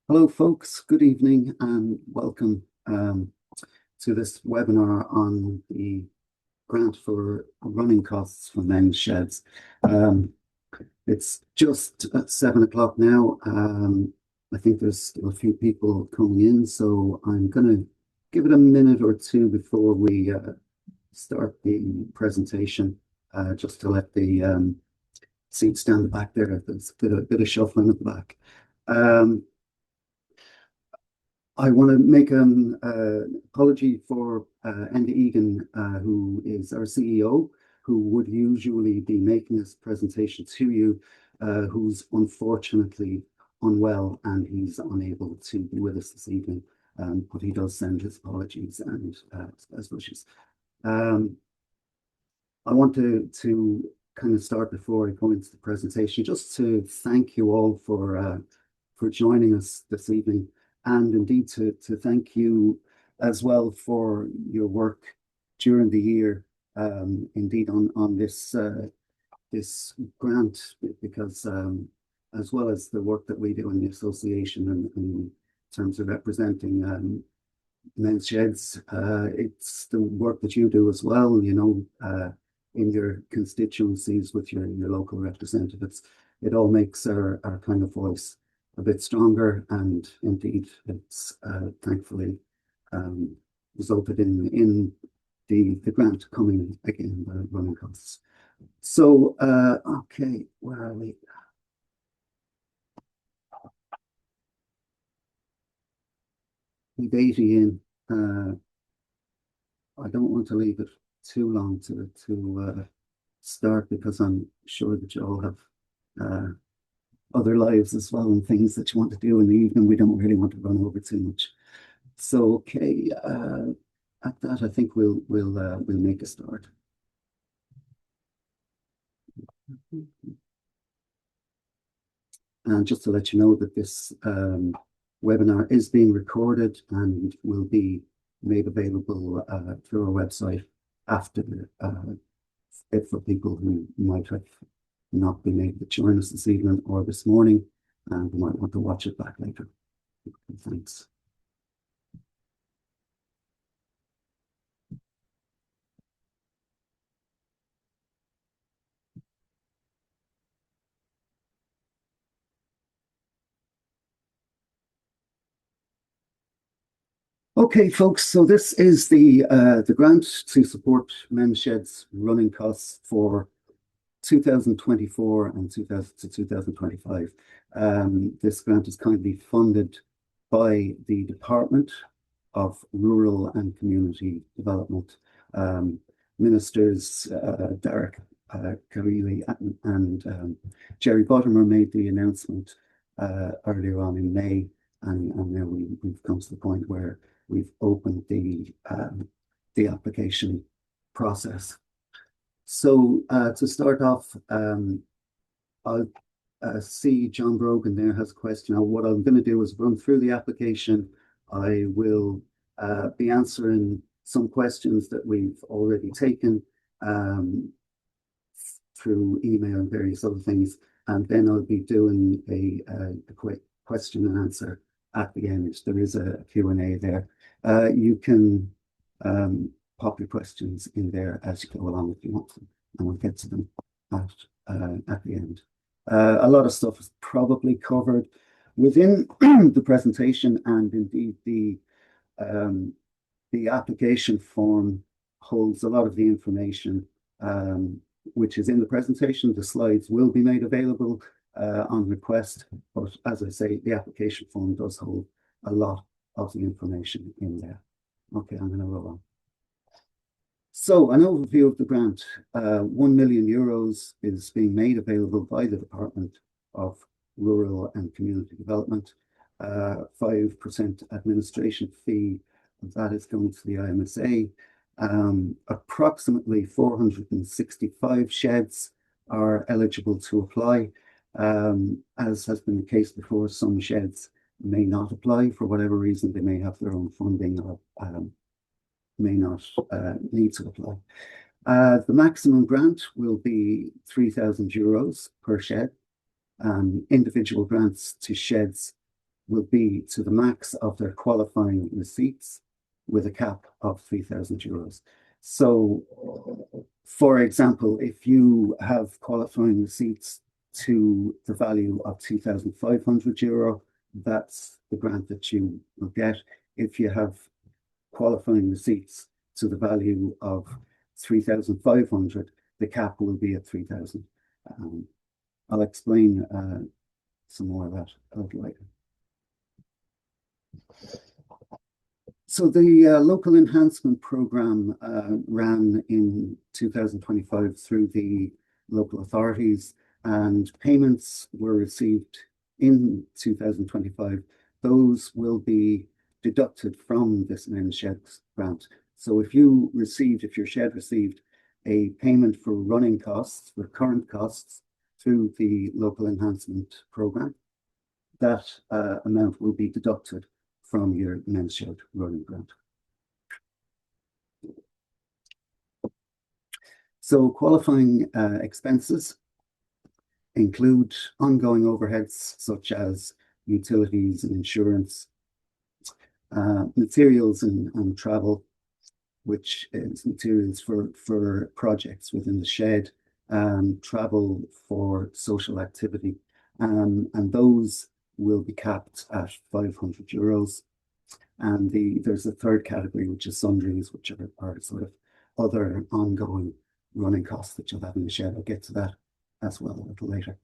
Hello, folks. Good evening and welcome to this webinar on the grant for running costs for men's sheds. It's just at 7 o'clock now. I think there's still a few people coming in, so I'm going to give it a minute or two before we start the presentation, just to let the seats stand back there. There's a bit of shuffling at the back. I want to make an apology for Enda Egan, who is our CEO, who would usually be making this presentation to you, who's unfortunately unwell and he's unable to be with us this evening, but he does send his apologies and best wishes. I want to kind of start before I go into the presentation, just to thank you all for joining us this evening. And indeed to thank you as well for your work during the year, indeed on this grant, because as well as the work that we do in the association and in terms of representing men's sheds, it's the work that you do as well, in your constituencies with your local representatives. It all makes our kind of voice a bit stronger, and indeed it's thankfully resulted in the grant coming again by running costs. So okay, where are we? We've 80 in. I don't want to leave it too long to start, because I'm sure that you all have other lives as well and things that you want to do in the evening. We don't really want to run over too much. So okay, at that I think we'll make a start. And just to let you know that this webinar is being recorded and will be made available through our website after it, for people who might have not been able to join us this evening or this morning, and we might want to watch it back later. Thanks. Okay, folks, so this is the grant to support men's sheds running costs for 2024 and 2025. This grant is kindly funded by the Department of Rural and Community Development. Ministers Derek Kereely and Jerry Buttimer made the announcement earlier on in May, and now we've come to the point where we've opened the application process. So to start off, I'll see John Brogan there has a question. Now, what I'm going to do is run through the application. I will be answering some questions that we've already taken through email and various other things, and then I'll be doing a quick question and answer at the end. There is a Q&A there. You can pop your questions in there as you go along if you want to, and we'll get to them at the end. A lot of stuff is probably covered within the presentation, and indeed the application form holds a lot of the information which is in the presentation. The slides will be made available on request, but as I say, the application form does hold a lot of the information in there. Okay, I'm going to roll on. So an overview of the grant. 1 million euros is being made available by the Department of Rural and Community Development. 5% administration fee, that is going to the IMSA. Approximately 465 sheds are eligible to apply. As has been the case before, some sheds may not apply for whatever reason. They may have their own funding or may not need to apply. The maximum grant will be 3,000 euros per shed. Individual grants to sheds will be to the max of their qualifying receipts with a cap of €3,000. So, for example, if you have qualifying receipts to the value of €2,500, that's the grant that you will get. If you have qualifying receipts to the value of 3,500, the cap will be at 3,000. I'll explain some more of that a little later. So the local enhancement program ran in 2025 through the local authorities, and payments were received in 2025. Those will be deducted from this men's shed grant. So if your shed received a payment for running costs, recurrent costs through the local enhancement program, that amount will be deducted from your men's shed running grant. So qualifying expenses include ongoing overheads such as utilities and insurance, materials and travel, which is materials for projects within the shed, travel for social activity, and those will be capped at €500. And there's a third category, which is sundries, which are sort of other ongoing running costs that you'll have in the shed. I'll get to that as well a little later.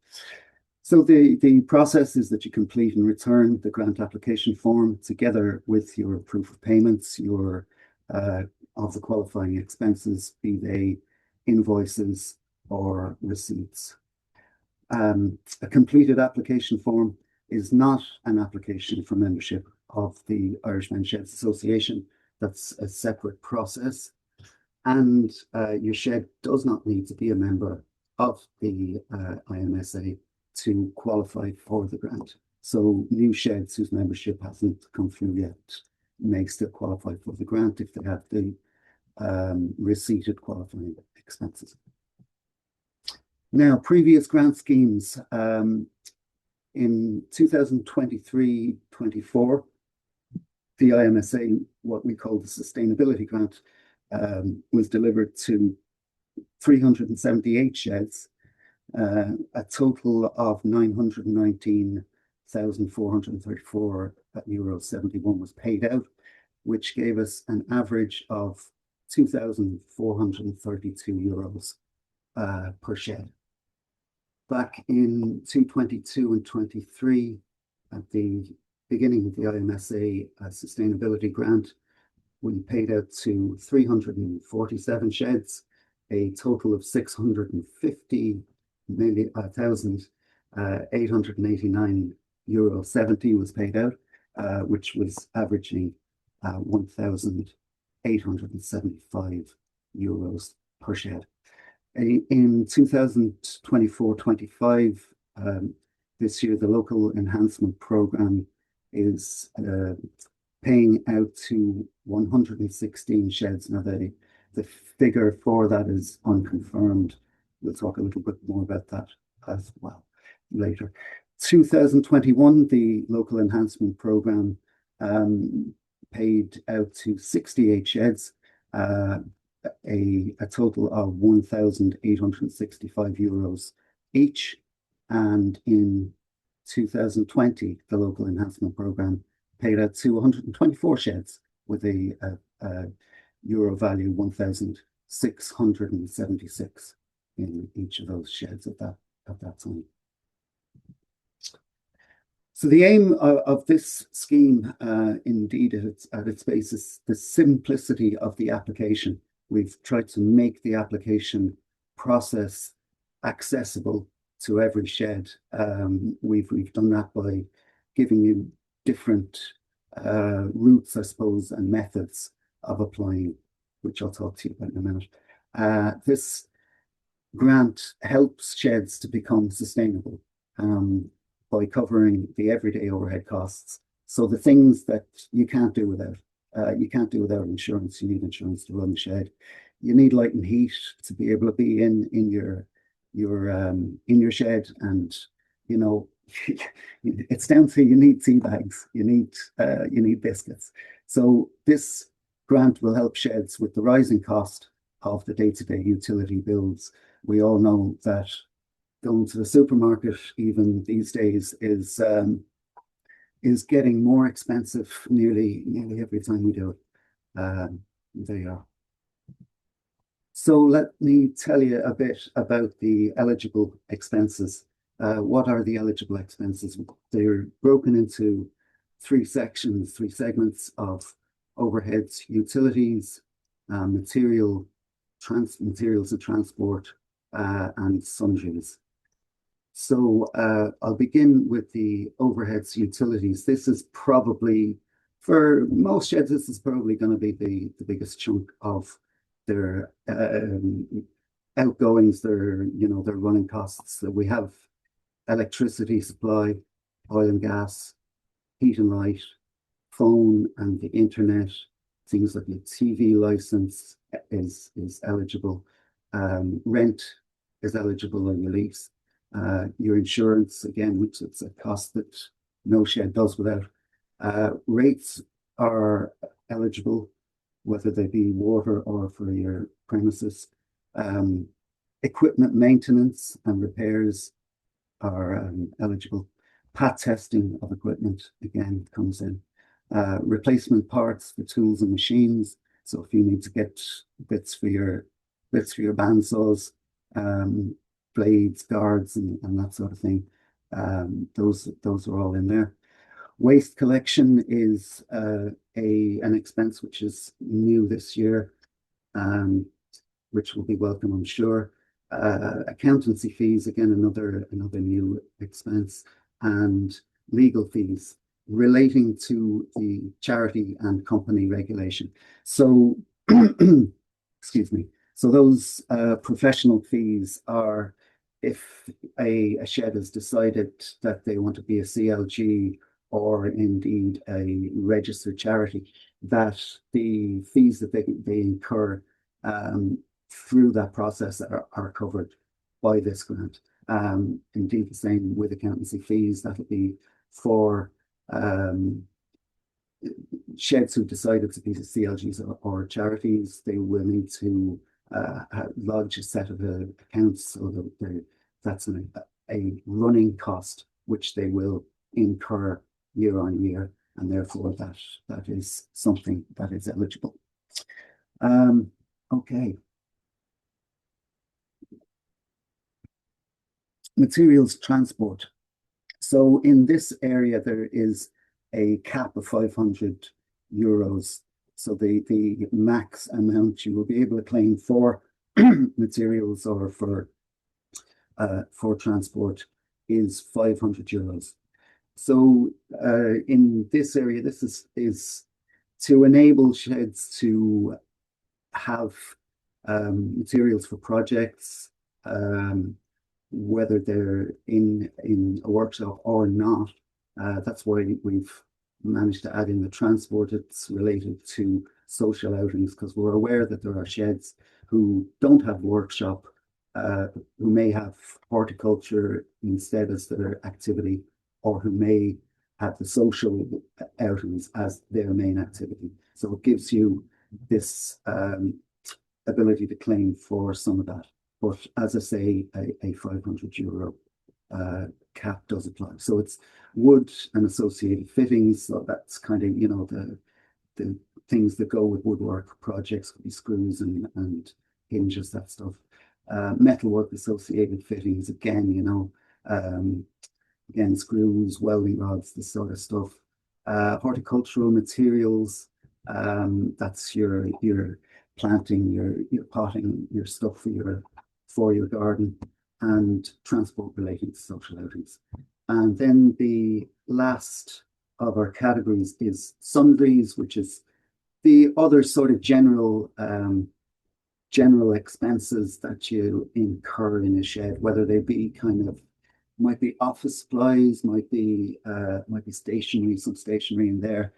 So the process is that you complete and return the grant application form together with your proof of payments, your of the qualifying expenses, be they invoices or receipts. A completed application form is not an application for membership of the Irish Men's Sheds Association. That's a separate process. And your shed does not need to be a member of the IMSA to qualify for the grant. So new sheds whose membership hasn't come through yet may still qualify for the grant if they have the receipted qualifying expenses. Now, previous grant schemes in 2023-24, the IMSA, what we call the sustainability grant, was delivered to 378 sheds. A total of €919,434.71 was paid out, which gave us an average of €2,432 per shed. Back in 2022 and 23, at the beginning of the IMSA sustainability grant, we paid out to 347 sheds, a total of €650,889.70 was paid out, which was averaging €1,875 per shed. In 2024-25, this year, the local enhancement program is paying out to 116 sheds. Now, the figure for that is unconfirmed. We'll talk a little bit more about that as well later. 2021, the local enhancement program paid out to 68 sheds, a total of €1,865 each. And in 2020, the local enhancement program paid out to 124 sheds with a euro value 1,676 in each of those sheds at that time. So the aim of this scheme, indeed, at its basis, the simplicity of the application. We've tried to make the application process accessible to every shed. We've done that by giving you different routes, I suppose, and methods of applying, which I'll talk to you about in a minute. This grant helps sheds to become sustainable by covering the everyday overhead costs. So the things that you can't do without. You can't do without insurance. You need insurance to run the shed. You need light and heat to be able to be in your shed, and it's down to you need tea bags, you need biscuits. So this grant will help sheds with the rising cost of the day-to-day utility bills. We all know that going to the supermarket, even these days, is getting more expensive nearly every time we do it. There you are. So let me tell you a bit about the eligible expenses. What are the eligible expenses? They're broken into three sections, three segments of overheads, utilities, materials and transport, and sundries. So I'll begin with the overheads utilities. This is probably, for most sheds, this is probably going to be the biggest chunk of their outgoings, their running costs. So we have electricity supply, oil and gas, heat and light, phone and the internet, things like your TV license is eligible, rent is eligible on your lease, your insurance, again, which is a cost that no shed does without. Rates are eligible, whether they be water or for your premises. Equipment maintenance and repairs are eligible. Pat testing of equipment, again, comes in. Replacement parts for tools and machines. So if you need to get bits for your bandsaws, blades, guards, and that sort of thing, those are all in there. Waste collection is an expense which is new this year, which will be welcome, I'm sure. Accountancy fees, again, another new expense, and legal fees relating to the charity and company regulation. So, excuse me. So those professional fees are if a shed has decided that they want to be a CLG or indeed a registered charity, that the fees that they incur through that process are covered by this grant. Indeed, the same with accountancy fees. That'll be for sheds who decided to be CLGs or charities. They will need to lodge a set of accounts, so that that's a running cost which they will incur year on year, and therefore that is something that is eligible. Okay. Materials transport. So in this area, there is a cap of 500 euros. So the max amount you will be able to claim for materials or for transport is 500 euros. So in this area, this is to enable sheds to have materials for projects, whether they're in a workshop or not. That's why we've managed to add in the transport. It's related to social outings, because we're aware that there are sheds who don't have workshop, who may have horticulture instead as their activity, or who may have the social outings as their main activity. So it gives you this ability to claim for some of that. But as I say, a 500 euro cap does apply. So it's wood and associated fittings. So that's kind of, the things that go with woodwork projects, could be screws and hinges, that stuff. Metalwork associated fittings, again, again, screws, welding rods, this sort of stuff. Horticultural materials, that's your planting, your potting, your stuff for your garden, and transport relating to social outings. And then the last of our categories is sundries, which is the other sort of general expenses that you incur in a shed, whether they be might be office supplies, might be stationery, some stationery in there.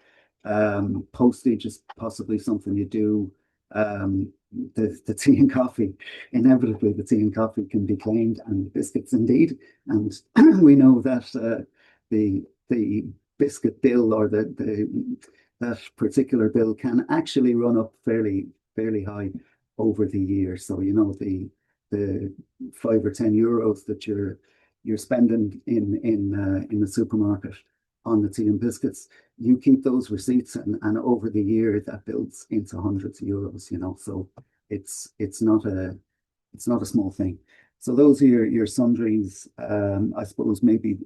Postage is possibly something you do. The tea and coffee, inevitably the tea and coffee can be claimed, and biscuits indeed. And we know that the biscuit bill, or that particular bill, can actually run up fairly high over the year. So the €5 or €10 that you're spending in the supermarket on the tea and biscuits, you keep those receipts, and over the year that builds into hundreds of euros. So it's not a small thing. So those are your sundries. I suppose maybe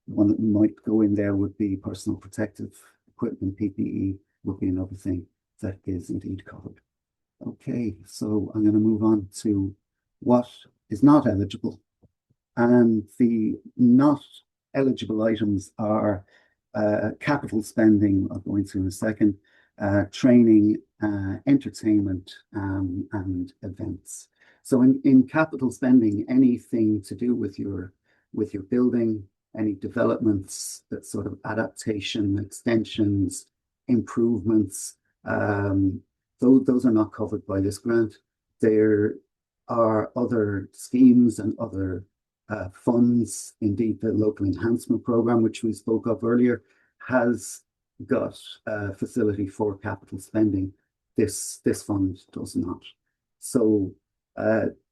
one that might go in there would be personal protective equipment, PPE would be another thing that is indeed covered. Okay, so I'm going to move on to what is not eligible. And the not eligible items are capital spending, I'll go into in a second, training, entertainment, and events. So in capital spending, anything to do with your building, any developments, that sort of adaptation, extensions, improvements, those are not covered by this grant. There are other schemes and other funds. Indeed, the local enhancement program, which we spoke of earlier, has got a facility for capital spending. This fund does not. So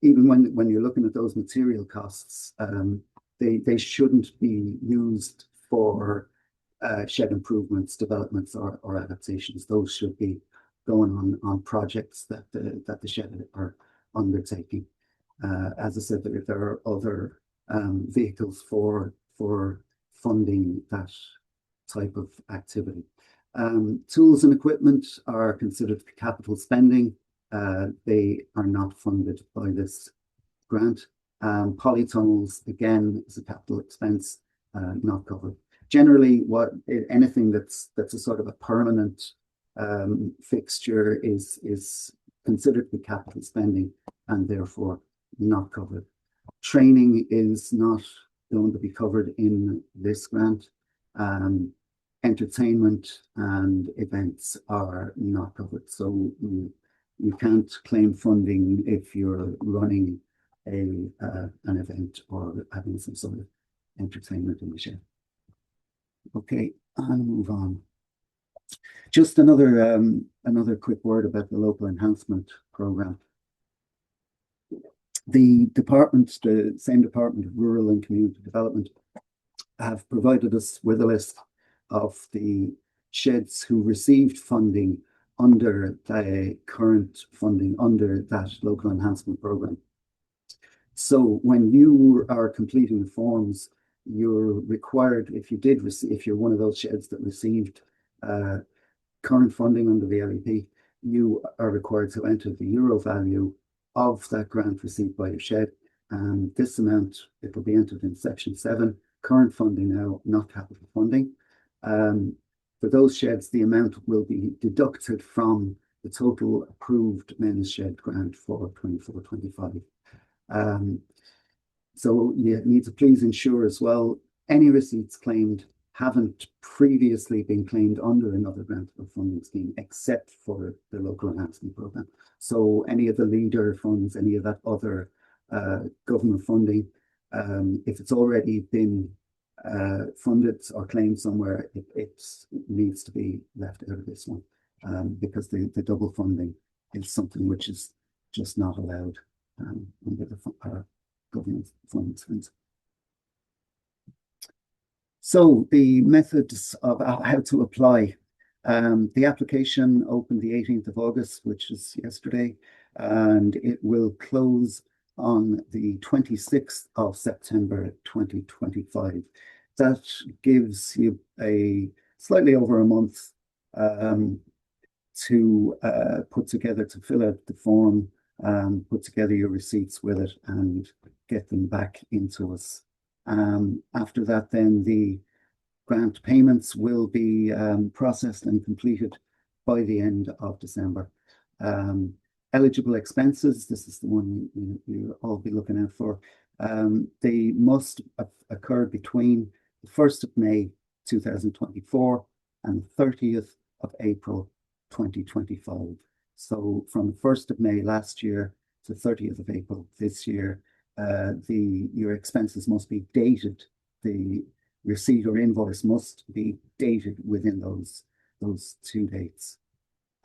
even when you're looking at those material costs, they shouldn't be used for shed improvements, developments, or adaptations. Those should be going on projects that the shed are undertaking. As I said, there are other vehicles for funding that type of activity. Tools and equipment are considered capital spending. They are not funded by this grant. Polytunnels, again, is a capital expense, not covered. Generally, anything that's a sort of a permanent fixture is considered to be capital spending, and therefore not covered. Training is not going to be covered in this grant. Entertainment and events are not covered. So you can't claim funding if you're running an event or having some sort of entertainment in the shed. Okay, I'll move on. Just another quick word about the local enhancement program. The same Department of Rural and Community Development, have provided us with a list of the sheds who received funding under the current funding under that local enhancement program. So when you are completing the forms, you're required, if you're one of those sheds that received current funding under the LEP, you are required to enter the euro value of that grant received by your shed. And this amount, it will be entered in section 7, current funding now, not capital funding. For those sheds, the amount will be deducted from the total approved men's shed grant for 24-25. So you need to please ensure as well, any receipts claimed haven't previously been claimed under another grant or funding scheme, except for the local enhancement program. So any of the leader funds, any of that other government funding, if it's already been funded or claimed somewhere, it needs to be left out of this one, because the double funding is something which is just not allowed under the government funds. So the methods of how to apply. The application opened the 18th of August, which is yesterday, and it will close on the 26th of September 2025. That gives you a slightly over a month to put together, to fill out the form, put together your receipts with it, and get them back into us. After that, then the grant payments will be processed and completed by the end of December. Eligible expenses, this is the one you all be looking out for. They must occur between the 1st of May 2024 and the 30th of April 2025. So from the 1st of May last year to 30th of April this year, your expenses must be dated. The receipt or invoice must be dated within those 2 dates.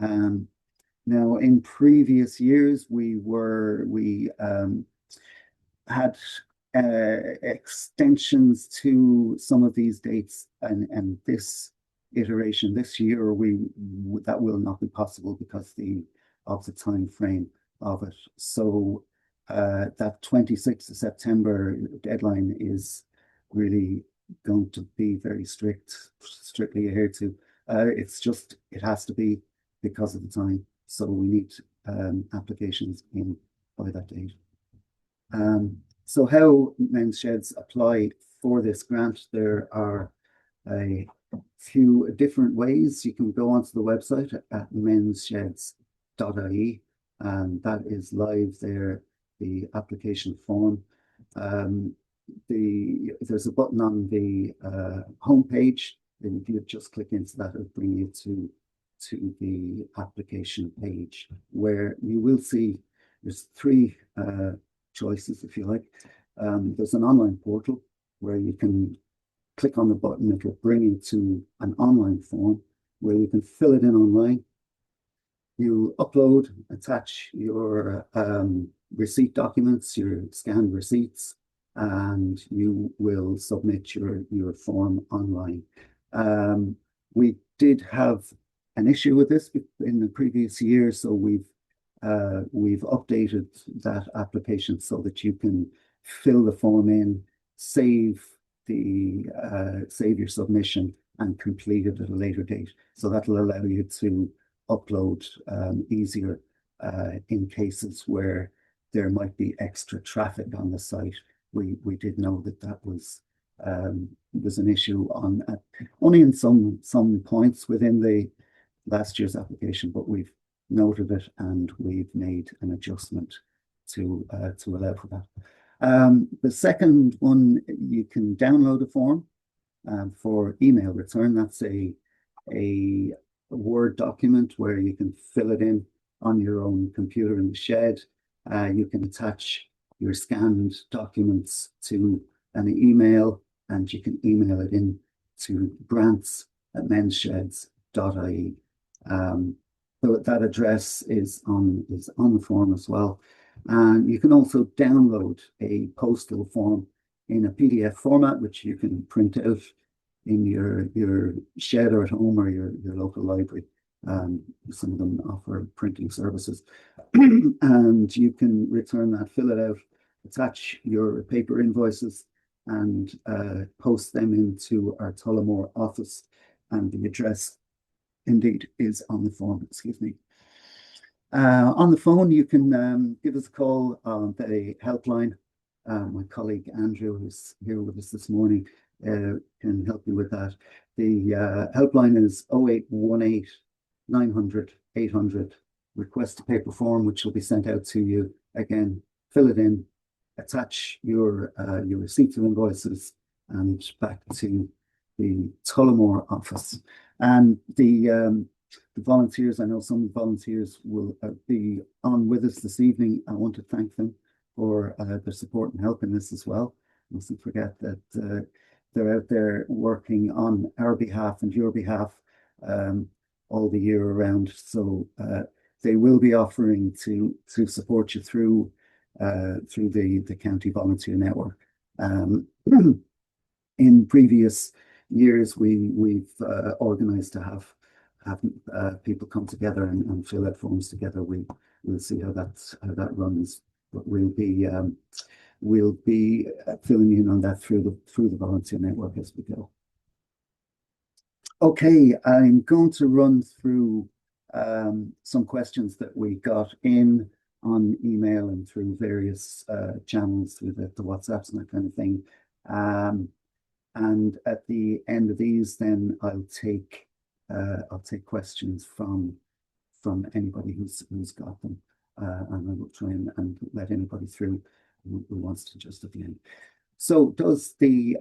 Now, in previous years, we had extensions to some of these dates, and this iteration this year, that will not be possible because of the time frame of it. So that 26th of September deadline is really going to be very strictly adhered to. It has to be because of the time. So we need applications in by that date. So how Men's Sheds apply for this grant, there are a few different ways. You can go onto the website at menssheds.ie, and that is live there, the application form. There's a button on the homepage, and if you just click into that, it'll bring you to the application page, where you will see there's three choices, if you like. There's an online portal where you can click on the button. It will bring you to an online form where you can fill it in online. You upload, attach your receipt documents, your scanned receipts, and you will submit your form online. We did have an issue with this in the previous year, so we've updated that application so that you can fill the form in, save your submission, and complete it at a later date. So that'll allow you to upload easier in cases where there might be extra traffic on the site. We did know that was an issue on only in some points within the last year's application, but we've noted it and we've made an adjustment to allow for that. The second one, you can download a form for email return. That's a Word document where you can fill it in on your own computer in the shed. You can attach your scanned documents to an email, and you can email it in to grants@menssheds.ie. So that address is on the form as well. And you can also download a postal form in a PDF format, which you can print out in your shed or at home or your local library. Some of them offer printing services. And you can return that, fill it out, attach your paper invoices, and post them into our Tullamore office. And the address indeed is on the form, excuse me. On the phone, you can give us a call on the helpline. My colleague Andrew, who's here with us this morning, can help you with that. The helpline is 0818 900 800. Request a paper form, which will be sent out to you. Again, fill it in, attach your receipts and invoices, and back to the Tullamore office. And the volunteers, I know some volunteers will be on with us this evening. I want to thank them for their support and help in this as well. Mustn't forget that they're out there working on our behalf and your behalf all the year around. So they will be offering to support you through the county volunteer network. In previous years, we've organised to have people come together and fill out forms together. We'll see how that runs, but we'll be filling in on that through the volunteer network as we go. Okay, I'm going to run through some questions that we got in on email and through various channels, through the WhatsApps and that kind of thing. And at the end of these, then I'll take questions from anybody who's got them, and I will try and let anybody through who wants to just at the end. So does the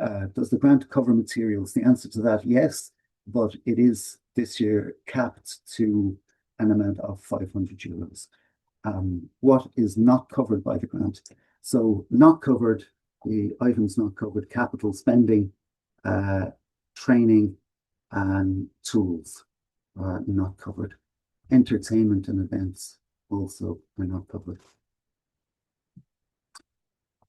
grant cover materials? The answer to that, yes, but it is this year capped to an amount of €500. What is not covered by the grant? So not covered, the items not covered: capital spending, training, and tools are not covered. Entertainment and events also are not covered.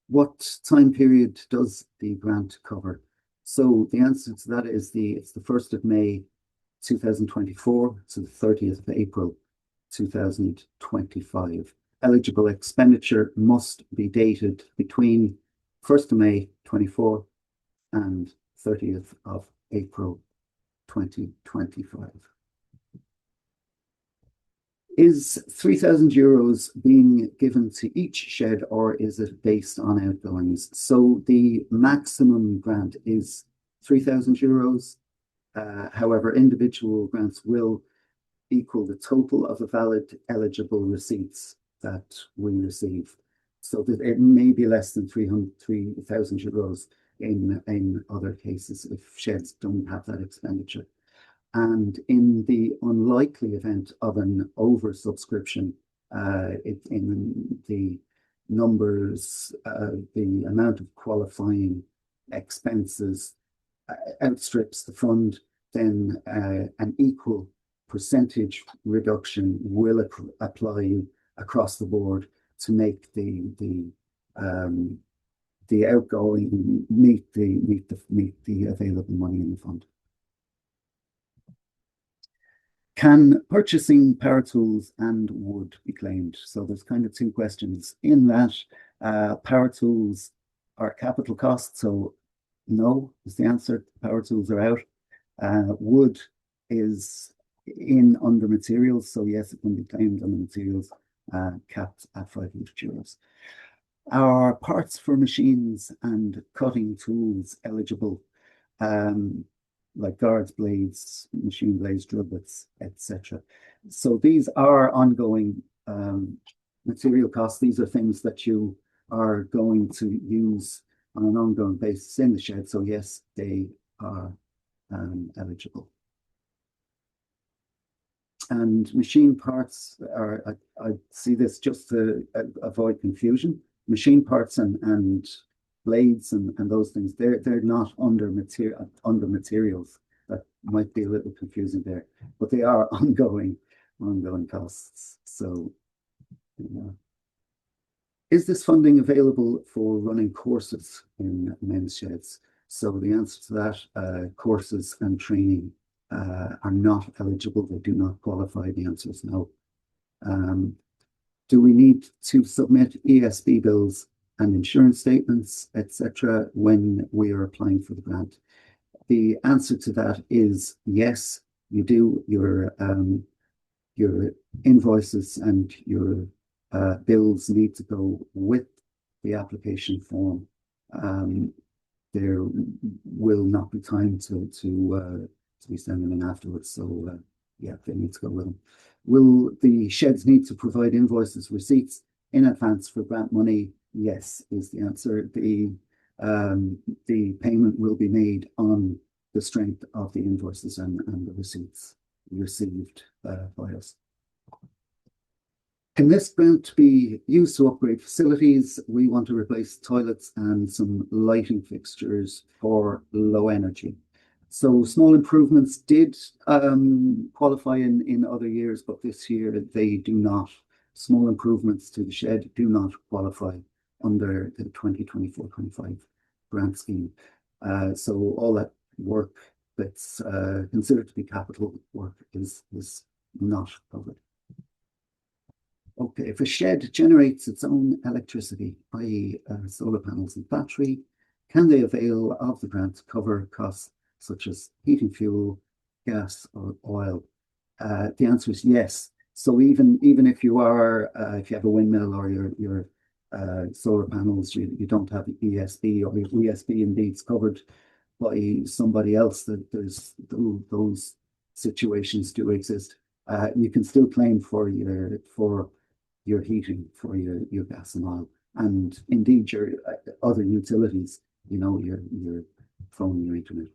What time period does the grant cover? So the answer to that is it's the 1st of May 2024 to the 30th of April 2025. Eligible expenditure must be dated between 1st of May 24 and 30th of April 2025. Is €3,000 being given to each shed, or is it based on outgoings? So the maximum grant is €3,000. However, individual grants will equal the total of the valid eligible receipts that we receive. So that it may be less than €3,000 in other cases if sheds don't have that expenditure. And in the unlikely event of an oversubscription, in the numbers, the amount of qualifying expenses outstrips the fund, then an equal percentage reduction will apply across the board to make the outgoing meet the available money in the fund. Can purchasing power tools and wood be claimed? So there's kind of two questions in that. Power tools are capital costs, so no is the answer. Power tools are out. Wood is in under materials, so yes, it can be claimed under materials, capped at €500. Are parts for machines and cutting tools eligible? Like guards, blades, machine blades, drill bits, etc. So these are ongoing material costs. These are things that you are going to use on an ongoing basis in the shed. So yes, they are eligible. And machine parts are, I see this just to avoid confusion. Machine parts and blades and those things, they're not under materials. That might be a little confusing there, but they are ongoing costs. So is this funding available for running courses in men's sheds? So the answer to that, courses and training are not eligible. They do not qualify. The answer is no. Do we need to submit ESB bills and insurance statements, etc., when we are applying for the grant? The answer to that is yes, you do. Your invoices and your bills need to go with the application form. There will not be time to be sending them in afterwards, so yeah, they need to go with them. Will the sheds need to provide invoices, receipts in advance for grant money? Yes, is the answer. The payment will be made on the strength of the invoices and the receipts received by us. Can this grant be used to upgrade facilities? We want to replace toilets and some lighting fixtures for low energy. So small improvements did qualify in other years, but this year they do not. Small improvements to the shed do not qualify under the 2024-25 grant scheme. So all that work that's considered to be capital work is not covered. Okay, if a shed generates its own electricity, i.e. solar panels and battery, can they avail of the grant to cover costs such as heating fuel, gas, or oil? The answer is yes. So even if you are, if you have a windmill or your solar panels, you don't have ESB, or your ESB indeed is covered by somebody else, that there's those situations do exist. You can still claim for your heating, for your gas and oil, and indeed your other utilities, your phone, your internet.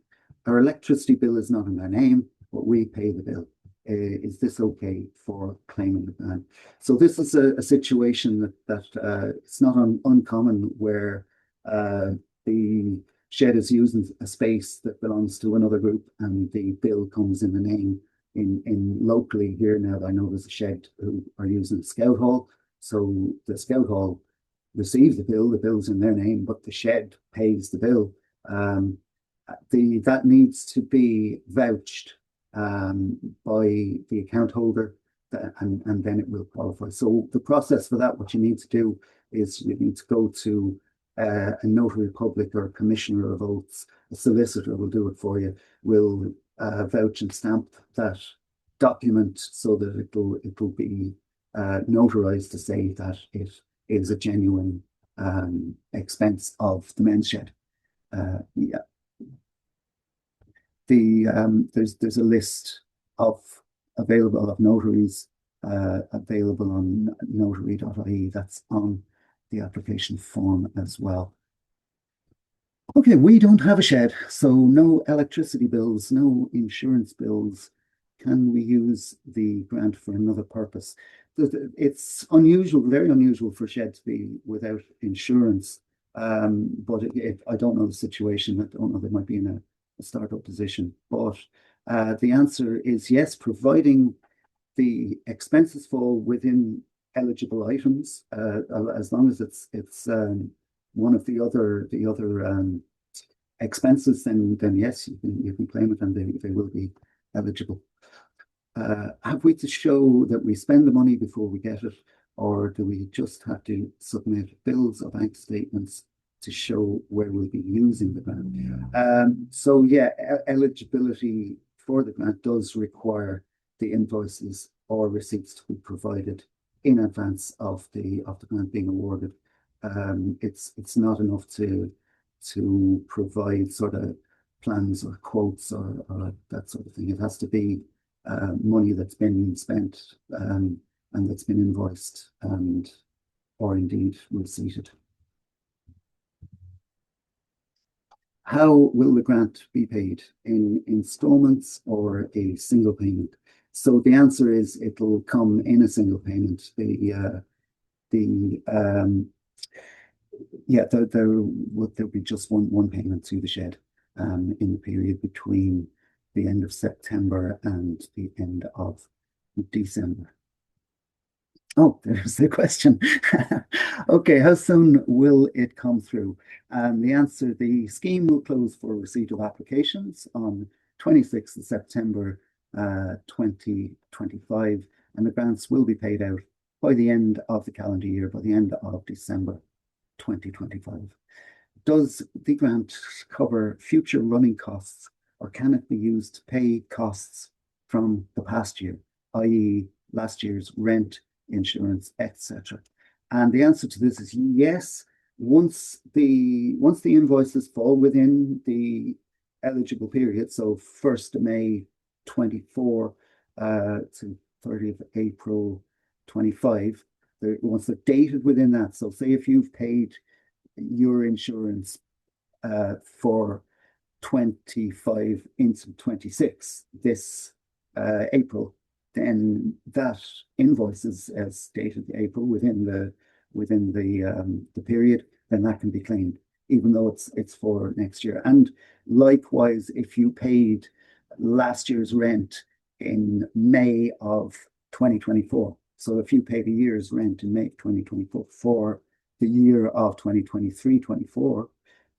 Our electricity bill is not in our name, but we pay the bill. Is this okay for claiming the grant? So this is a situation that it's not uncommon where the shed is using a space that belongs to another group and the bill comes in the name in locally here. Now I know there's a shed who are using the Scout Hall, so the Scout Hall receives the bill's in their name, but the shed pays the bill. That needs to be vouched by the account holder, and then it will qualify. So the process for that, what you need to do is you need to go to a notary public or a commissioner of oaths. A solicitor will do it for you. Will vouch and stamp that document so that it'll be notarized to say that it is a genuine expense of the men's shed. Yeah. There's a list of available of notaries available on notary.ie. That's on the application form as well. Okay, we don't have a shed, so no electricity bills, no insurance bills. Can we use the grant for another purpose? It's unusual, very unusual for a shed to be without insurance. But I don't know the situation. I don't know, they might be in a startup position. But the answer is yes, providing the expenses fall within eligible items, as long as it's one of the other expenses, then yes, you can claim it and they will be eligible. Have we to show that we spend the money before we get it, or do we just have to submit bills or bank statements to show where we'll be using the grant? So yeah, eligibility for the grant does require the invoices or receipts to be provided in advance of the grant being awarded. It's not enough to provide sort of plans or quotes or that sort of thing. It has to be money that's been spent and that's been invoiced or indeed receipted. How will the grant be paid? In installments or a single payment? So the answer is it'll come in a single payment. There'll be just one payment to the shed in the period between the end of September and the end of December. Oh, there's the question. Okay, how soon will it come through? The answer, the scheme will close for receipt of applications on 26th of September 2025, and the grants will be paid out by the end of the calendar year, by the end of December 2025. Does the grant cover future running costs, or can it be used to pay costs from the past year, i.e. last year's rent, insurance, etc.? And the answer to this is yes. Once the invoices fall within the eligible period, so 1st of May 24 to 30th of April 25, once they're dated within that. So say if you've paid your insurance for 25 into 26 this April, then that invoice is as dated April within the period, then that can be claimed, even though it's for next year. And likewise, if you paid last year's rent in May of 2024, so if you paid a year's rent in May 2024 for the year of 2023-24,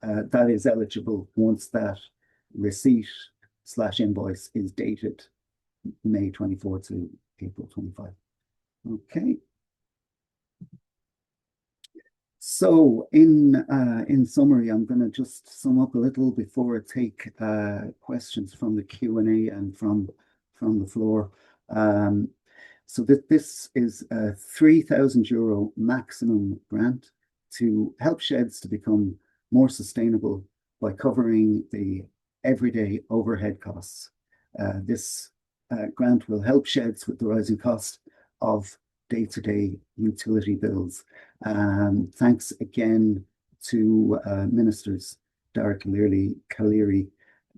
that is eligible once that receipt/invoice is dated May 24 to April 25. Okay. So in summary, I'm going to just sum up a little before I take questions from the Q&A and from the floor. So this is a €3,000 maximum grant to help sheds to become more sustainable by covering the everyday overhead costs. This grant will help sheds with the rising cost of day-to-day utility bills. Thanks again to Ministers Darragh Calleary,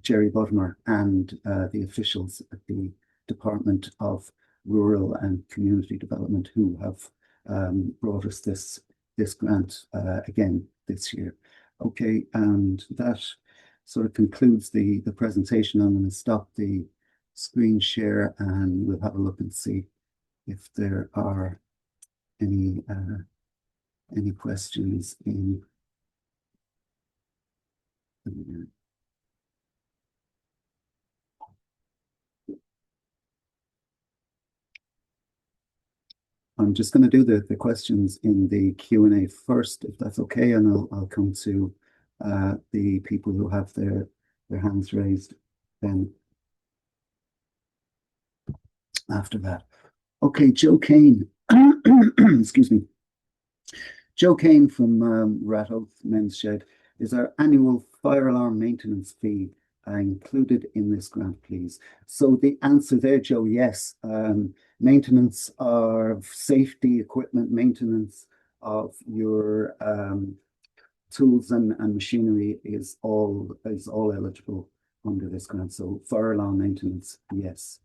Jerry Buttimer, and the officials at the Department of Rural and Community Development, who have brought us this grant again this year. Okay, and that sort of concludes the presentation. I'm going to stop the screen share and we'll have a look and see if there are any questions in. I'm just going to do the questions in the Q&A first, if that's okay, and I'll come to the people who have their hands raised then after that. Okay, Joe Kane. Excuse me. Joe Kane from Ratoath Men's Shed. Is our annual fire alarm maintenance fee included in this grant, please? So the answer there, Joe, yes. Maintenance of safety equipment, maintenance of your tools and machinery is all eligible under this grant. So fire alarm maintenance, yes,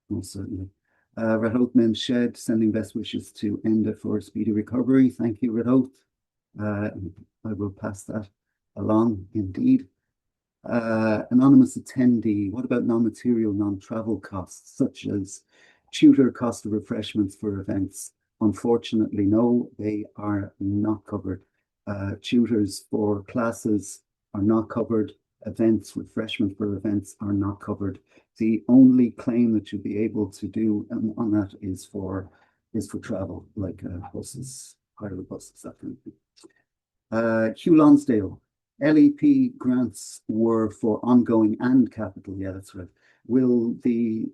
most certainly. Ratoath Men's Shed, sending best wishes to Enda for a speedy recovery. Thank you, Ratoath. I will pass that along indeed. Anonymous attendee, what about non-material, non-travel costs, such as tutor cost of refreshments for events? Unfortunately, no, they are not covered. Tutors for classes are not covered. Events, refreshment for events are not covered. The only claim that you'll be able to do on that is for travel, like buses, hire buses, that kind of thing. Hugh Lonsdale, LEP grants were for ongoing and capital. Yeah, that's right. Will the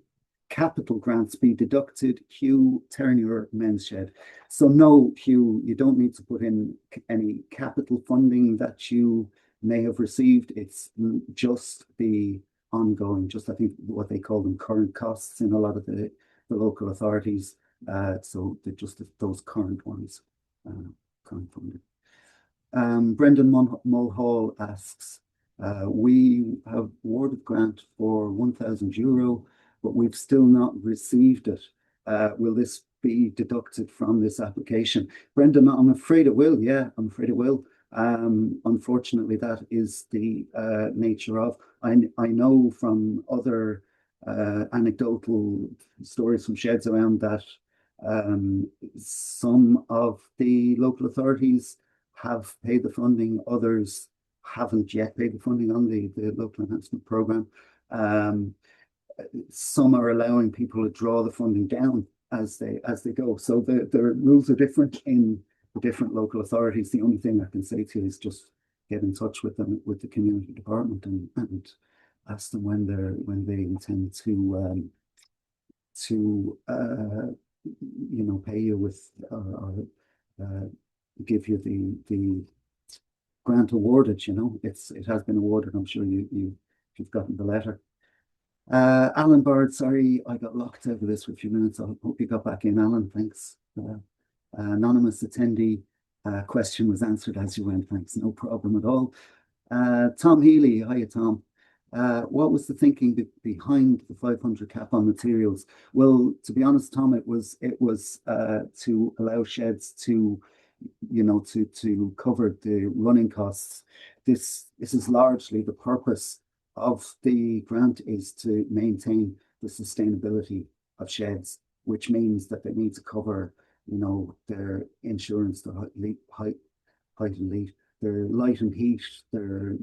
capital grants be deducted? Hugh Ternier Men's Shed. So no, Hugh, you don't need to put in any capital funding that you may have received. It's just the ongoing, just I think what they call them current costs in a lot of the local authorities. So they're just those current ones, current funding. Brendan Mulhall asks, we have awarded grant for €1,000, but we've still not received it. Will this be deducted from this application? Brendan, I'm afraid it will. Yeah, I'm afraid it will. Unfortunately, that is the nature of. I know from other anecdotal stories from sheds around that some of the local authorities have paid the funding, others haven't yet paid the funding on the local enhancement program. Some are allowing people to draw the funding down as they go. So the rules are different in the different local authorities. The only thing I can say to you is just get in touch with them, with the community department, and ask them when they intend to pay you with give you the grant awarded. It has been awarded. I'm sure you've gotten the letter. Alan Bird, sorry, I got locked out of this for a few minutes. I hope you got back in, Alan. Thanks. Anonymous attendee question was answered as you went. Thanks, no problem at all. Tom Healy, hiya Tom. What was the thinking behind the 500 cap on materials? Well, to be honest, Tom, it was to allow sheds to cover the running costs. This is largely the purpose of the grant, is to maintain the sustainability of sheds, which means that they need to cover, their insurance, their height and lead, their light and heat, their,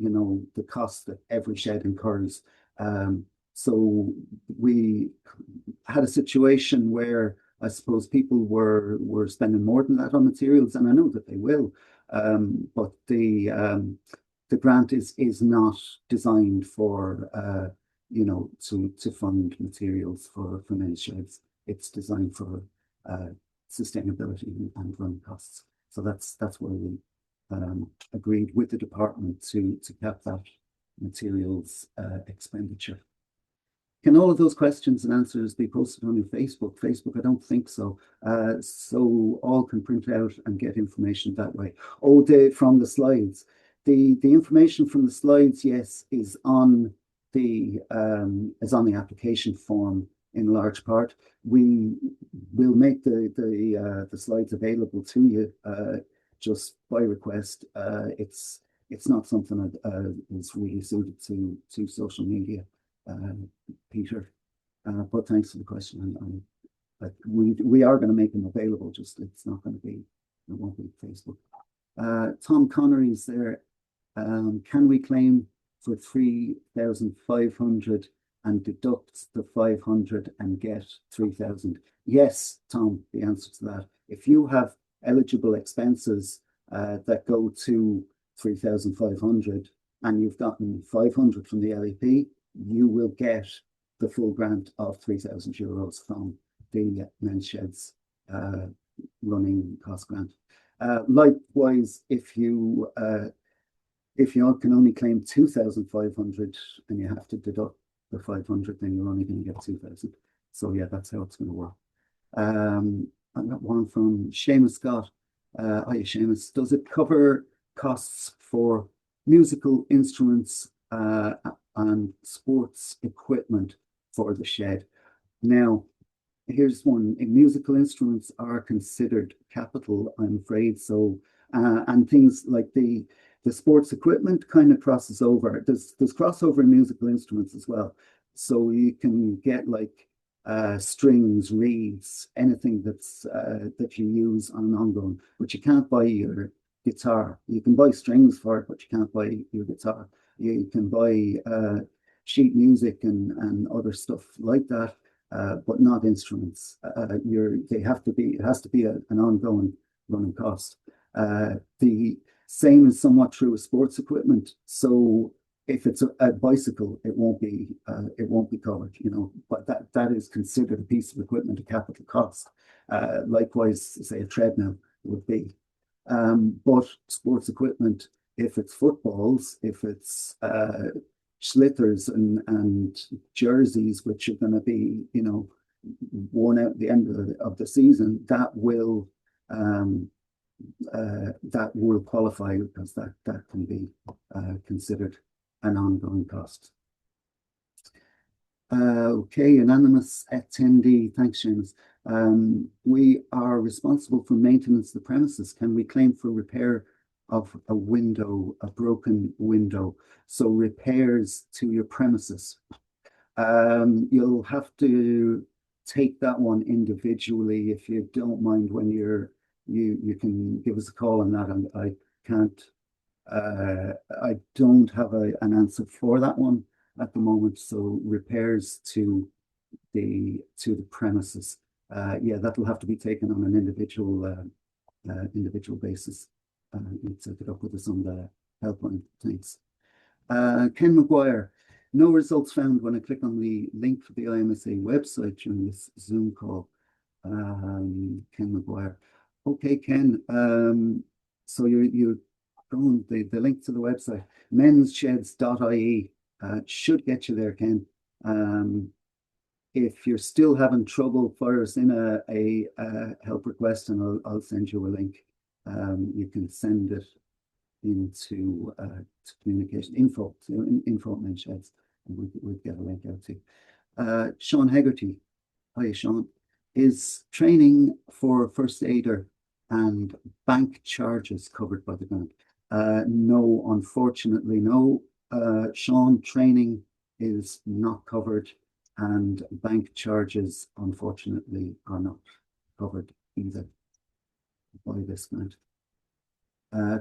the cost that every shed incurs. So we had a situation where I suppose people were spending more than that on materials, and I know that they will. But the grant is not designed for to fund materials for men's sheds. It's designed for sustainability and running costs. So that's where we agreed with the department to cap that materials expenditure. Can all of those questions and answers be posted on your Facebook? Facebook, I don't think so. So all can print out and get information that way. Oh, from the slides. The information from the slides, yes, is on the application form in large part. We will make the slides available to you just by request. It's not something that is really suited to social media, Peter. But thanks for the question. We are going to make them available. Just it's not going to be, it won't be Facebook. Tom Connery is there. Can we claim for 3,500 and deduct the 500 and get 3,000? Yes, Tom, the answer to that. If you have eligible expenses that go to 3,500 and you've gotten 500 from the LEP, you will get the full grant of €3,000 from the Men's Sheds running cost grant. Likewise, if you can only claim 2,500 and you have to deduct the 500, then you're only going to get 2,000. So yeah, that's how it's going to work. I got one from Seamus Scott. Hi, Seamus. Does it cover costs for musical instruments and sports equipment for the shed? Now, here's one. Musical instruments are considered capital, I'm afraid. So, and things like the sports equipment kind of crosses over. There's crossover in musical instruments as well. So you can get like strings, reeds, anything that's that you use on an ongoing, but you can't buy your guitar. You can buy strings for it, but you can't buy your guitar. You can buy sheet music and other stuff like that, but not instruments. It has to be an ongoing running cost. The same is somewhat true with sports equipment. So if it's a bicycle, it won't be covered, you know. But that is considered a piece of equipment, a capital cost. Likewise, say a treadmill would be. But sports equipment, if it's footballs, if it's schlitters and jerseys, which are going to be, you know, worn out at the end of the season, that will qualify because that can be considered an ongoing cost. Okay, anonymous attendee. Thanks, Seamus. We are responsible for maintenance of the premises. Can we claim for repair of a window, a broken window? So repairs to your premises. You'll have to take that one individually if you don't mind. When you can give us a call on that. And I don't have an answer for that one at the moment. So repairs to the premises. Yeah, that'll have to be taken on an individual basis. You take it up with us on the helpline. Thanks. Ken McGuire. No results found when I click on the link for the IMSA website during this Zoom call. Ken McGuire. Okay, Ken. So you're going the link to the website, menssheds.ie, should get you there, Ken. If you're still having trouble, fire us in a help request, and I'll send you a link. You can send it into to communication info at Men's Sheds, and we'll get a link out to you. Sean Hegarty. Hi, Sean. Is training for first aider and bank charges covered by the grant? No, unfortunately, no. Sean, training is not covered, and bank charges, unfortunately, are not covered either by this grant.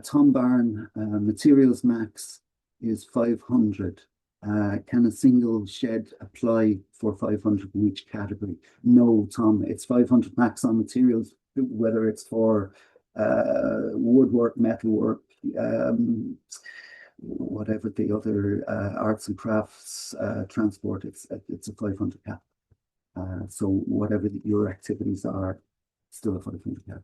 Tom Barn, materials max is 500. Can a single shed apply for 500 in each category? No, Tom, it's 500 max on materials, whether it's for woodwork, metalwork, whatever the other arts and crafts, transport, it's a 500 cap. So whatever your activities are, still a 500 cap.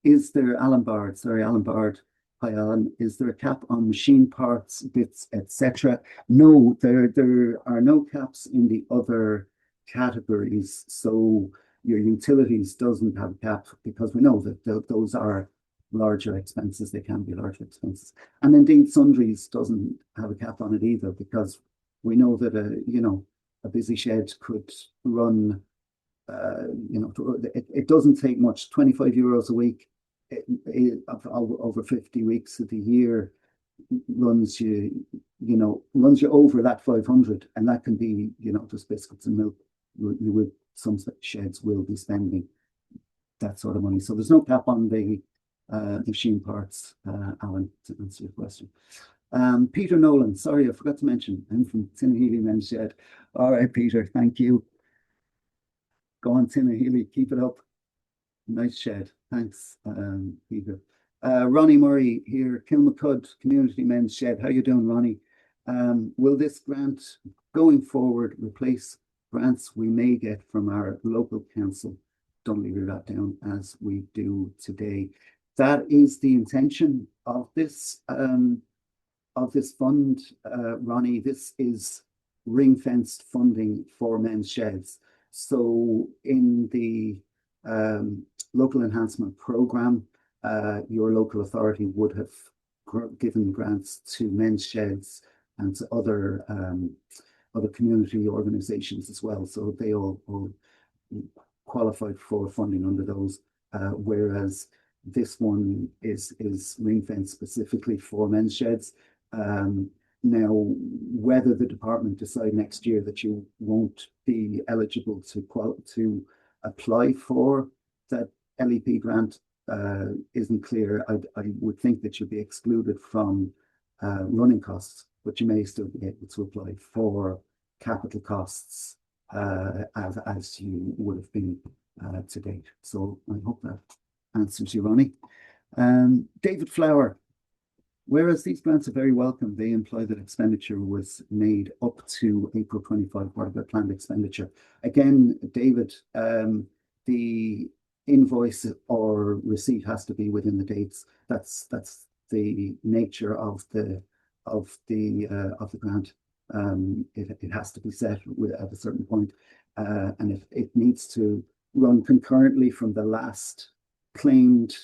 Is there Alan Bard? Sorry, Alan Bard. Hi, Alan. Is there a cap on machine parts, bits, etc.? No, there are no caps in the other categories. So your utilities doesn't have a cap, because we know that those are larger expenses. They can be larger expenses. And indeed, sundries doesn't have a cap on it either, because we know that, you know, a busy shed could run, it doesn't take much, €25 a week, over 50 weeks of the year runs you over that 500, and that can be, just biscuits and milk. Some sheds will be spending that sort of money. So there's no cap on the machine parts, Alan, to answer your question. Peter Nolan, sorry, I forgot to mention, I'm from Tinahely Men's Shed. All right, Peter, thank you. Go on, Tinahely, keep it up. Nice shed. Thanks, Peter. Ronnie Murray here, Kilmacud Community Men's Shed. How you doing, Ronnie? Will this grant going forward replace grants we may get from our local council? Don't leave that down, as we do today. That is the intention of this fund, Ronnie. This is ring-fenced funding for men's sheds. So in the local enhancement program, your local authority would have given grants to men's sheds and to other community organizations as well. So they all qualified for funding under those, whereas this one is ring-fenced specifically for men's sheds. Now, whether the department decide next year that you won't be eligible to apply for that LEP grant isn't clear. I would think that you'll be excluded from running costs, but you may still be able to apply for capital costs as you would have been to date. So I hope that answers you, Ronnie. David Flower. Whereas these grants are very welcome, they imply that expenditure was made up to April 25, part of their planned expenditure. Again, David, the invoice or receipt has to be within the dates. That's the nature of the grant. It has to be set at a certain point, and if it needs to run concurrently from the last claimed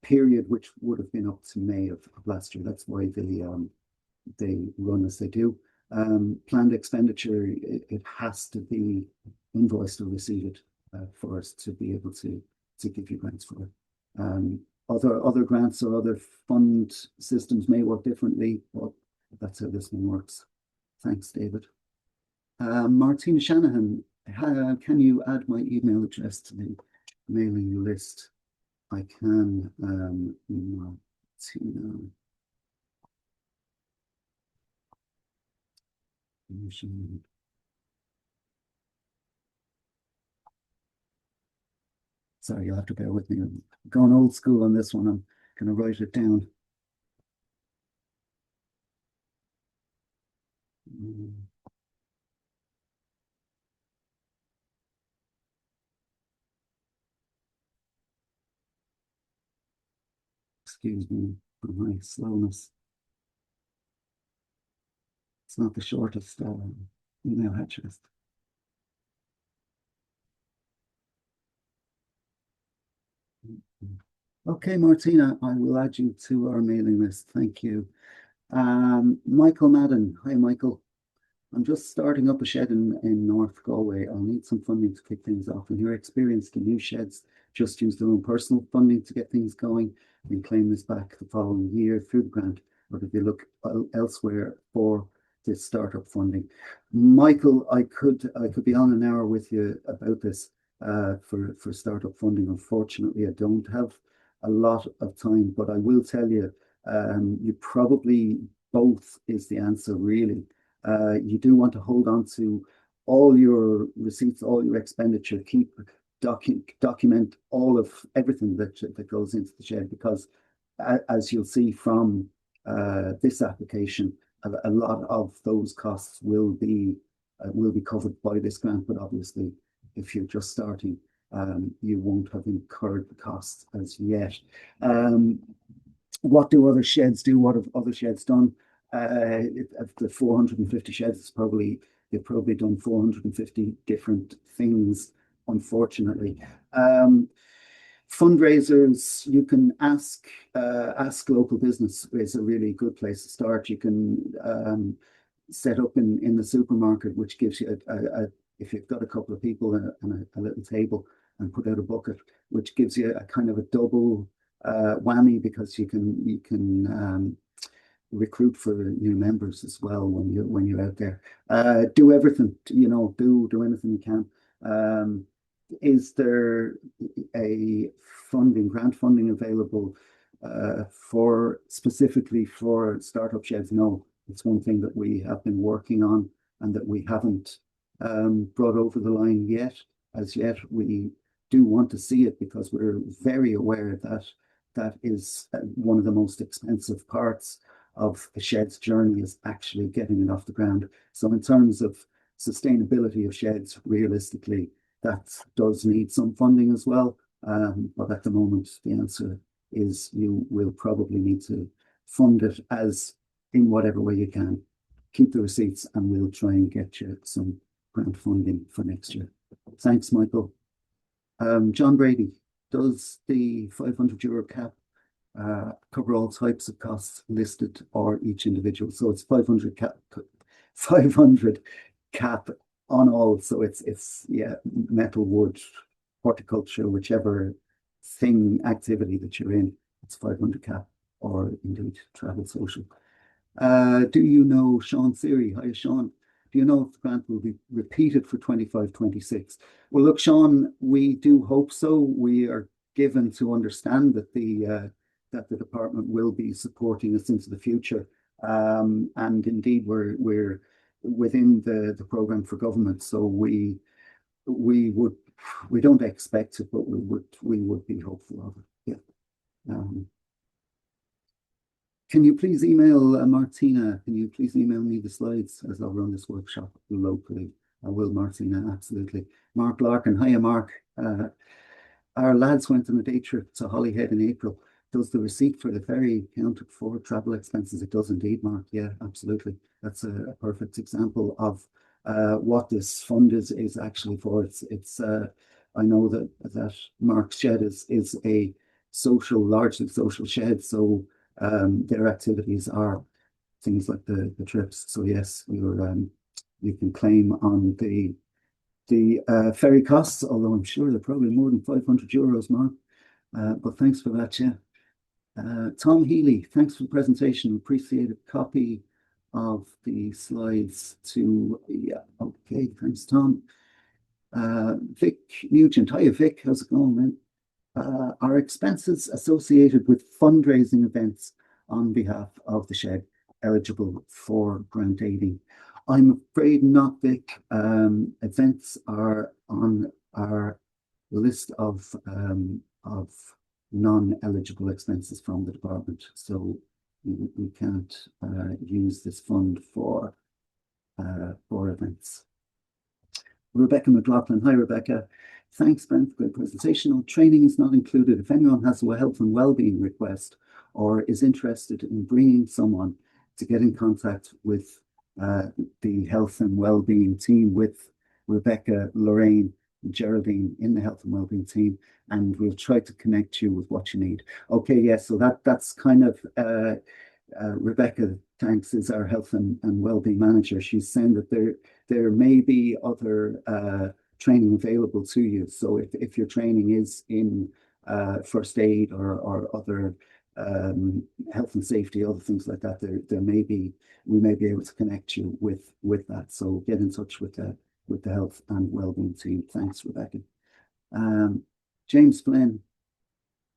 period, which would have been up to May of last year. That's why they run as they do. Planned expenditure, it has to be invoiced or received for us to be able to give you grants for it. Other grants or other fund systems may work differently, but that's how this one works. Thanks, David. Martina Shanahan, can you add my email address to the mailing list? I can, Martina. Sorry, you'll have to bear with me. I'm going old school on this one. I'm going to write it down. Excuse me for my slowness. It's not the shortest email address. Okay, Martina, I will add you to our mailing list. Thank you. Michael Madden. Hi, Michael. I'm just starting up a shed in North Galway. I'll need some funding to kick things off. In your experience, can new sheds just use their own personal funding to get things going and claim this back the following year through the grant? Or do they look elsewhere for this startup funding? Michael, I could be on an hour with you about this for startup funding. Unfortunately, I don't have a lot of time, but I will tell you, you probably both is the answer, really. You do want to hold on to all your receipts, all your expenditure, document all of everything that goes into the shed, because as you'll see from this application, a lot of those costs will be covered by this grant. But obviously, if you're just starting, you won't have incurred the costs as yet. What do other sheds do? What have other sheds done? Of the 450 sheds, they've probably done 450 different things, unfortunately. Fundraisers, you can ask local business is a really good place to start. You can set up in the supermarket, which gives you if you've got a couple of people and a little table and put out a bucket, which gives you a kind of a double whammy, because you can recruit for new members as well when you're out there. Do everything, do anything you can. Is there a grant funding available specifically for startup sheds? No, it's one thing that we have been working on and that we haven't brought over the line yet. As yet, we do want to see it, because we're very aware that that is one of the most expensive parts of a shed's journey, is actually getting it off the ground. So in terms of sustainability of sheds, realistically, that does need some funding as well. But at the moment, the answer is you will probably need to fund it as in whatever way you can. Keep the receipts and we'll try and get you some grant funding for next year. Thanks, Michael. John Brady, does the €500 cap cover all types of costs listed or each individual? So it's 500 cap on all. So it's metal, wood, horticulture, whichever activity that you're in, it's 500 cap, or indeed travel social. Do you know Sean Seary? Hi, Sean. Do you know if the grant will be repeated for 25-26? Well, look, Sean, we do hope so. We are given to understand that the department will be supporting us into the future, and indeed we're within the program for government. So we don't expect it, but we would be hopeful of it. Yeah. Can you please email Martina? Can you please email me the slides as I'll run this workshop locally? I will, Martina, absolutely. Mark Larkin, hiya, Mark. Our lads went on a day trip to Holyhead in April. Does the receipt for the ferry count for travel expenses? It does indeed, Mark. Yeah, absolutely. That's a perfect example of what this fund is actually for. It's I know that Mark's shed is a largely social shed, so their activities are things like the trips. So yes, you can claim on the ferry costs, although I'm sure they're probably more than €500, Mark. But thanks for that, yeah. Tom Healy, thanks for the presentation. Appreciate a copy of the slides too. Yeah, okay, thanks, Tom. Vic Nugent, hiya, Vic, how's it going, man? Are expenses associated with fundraising events on behalf of the shed eligible for grant aiding? I'm afraid not, Vic. Events are on our list of non-eligible expenses from the department, so we can't use this fund for events. Rebecca McLaughlin, hi Rebecca. Thanks, Ben, for the presentation. Training is not included. If anyone has a health and well-being request or is interested in bringing someone to get in contact with the health and well-being team, with Rebecca, Lorraine, and Geraldine in the health and well-being team, and we'll try to connect you with what you need. Okay, yes, so that's kind of Rebecca, thanks, is our health and well-being manager. She's saying that there may be other training available to you. So if your training is in first aid or other health and safety, other things like that, we may be able to connect you with that. So get in touch with the health and well-being team. Thanks, Rebecca. James Flynn,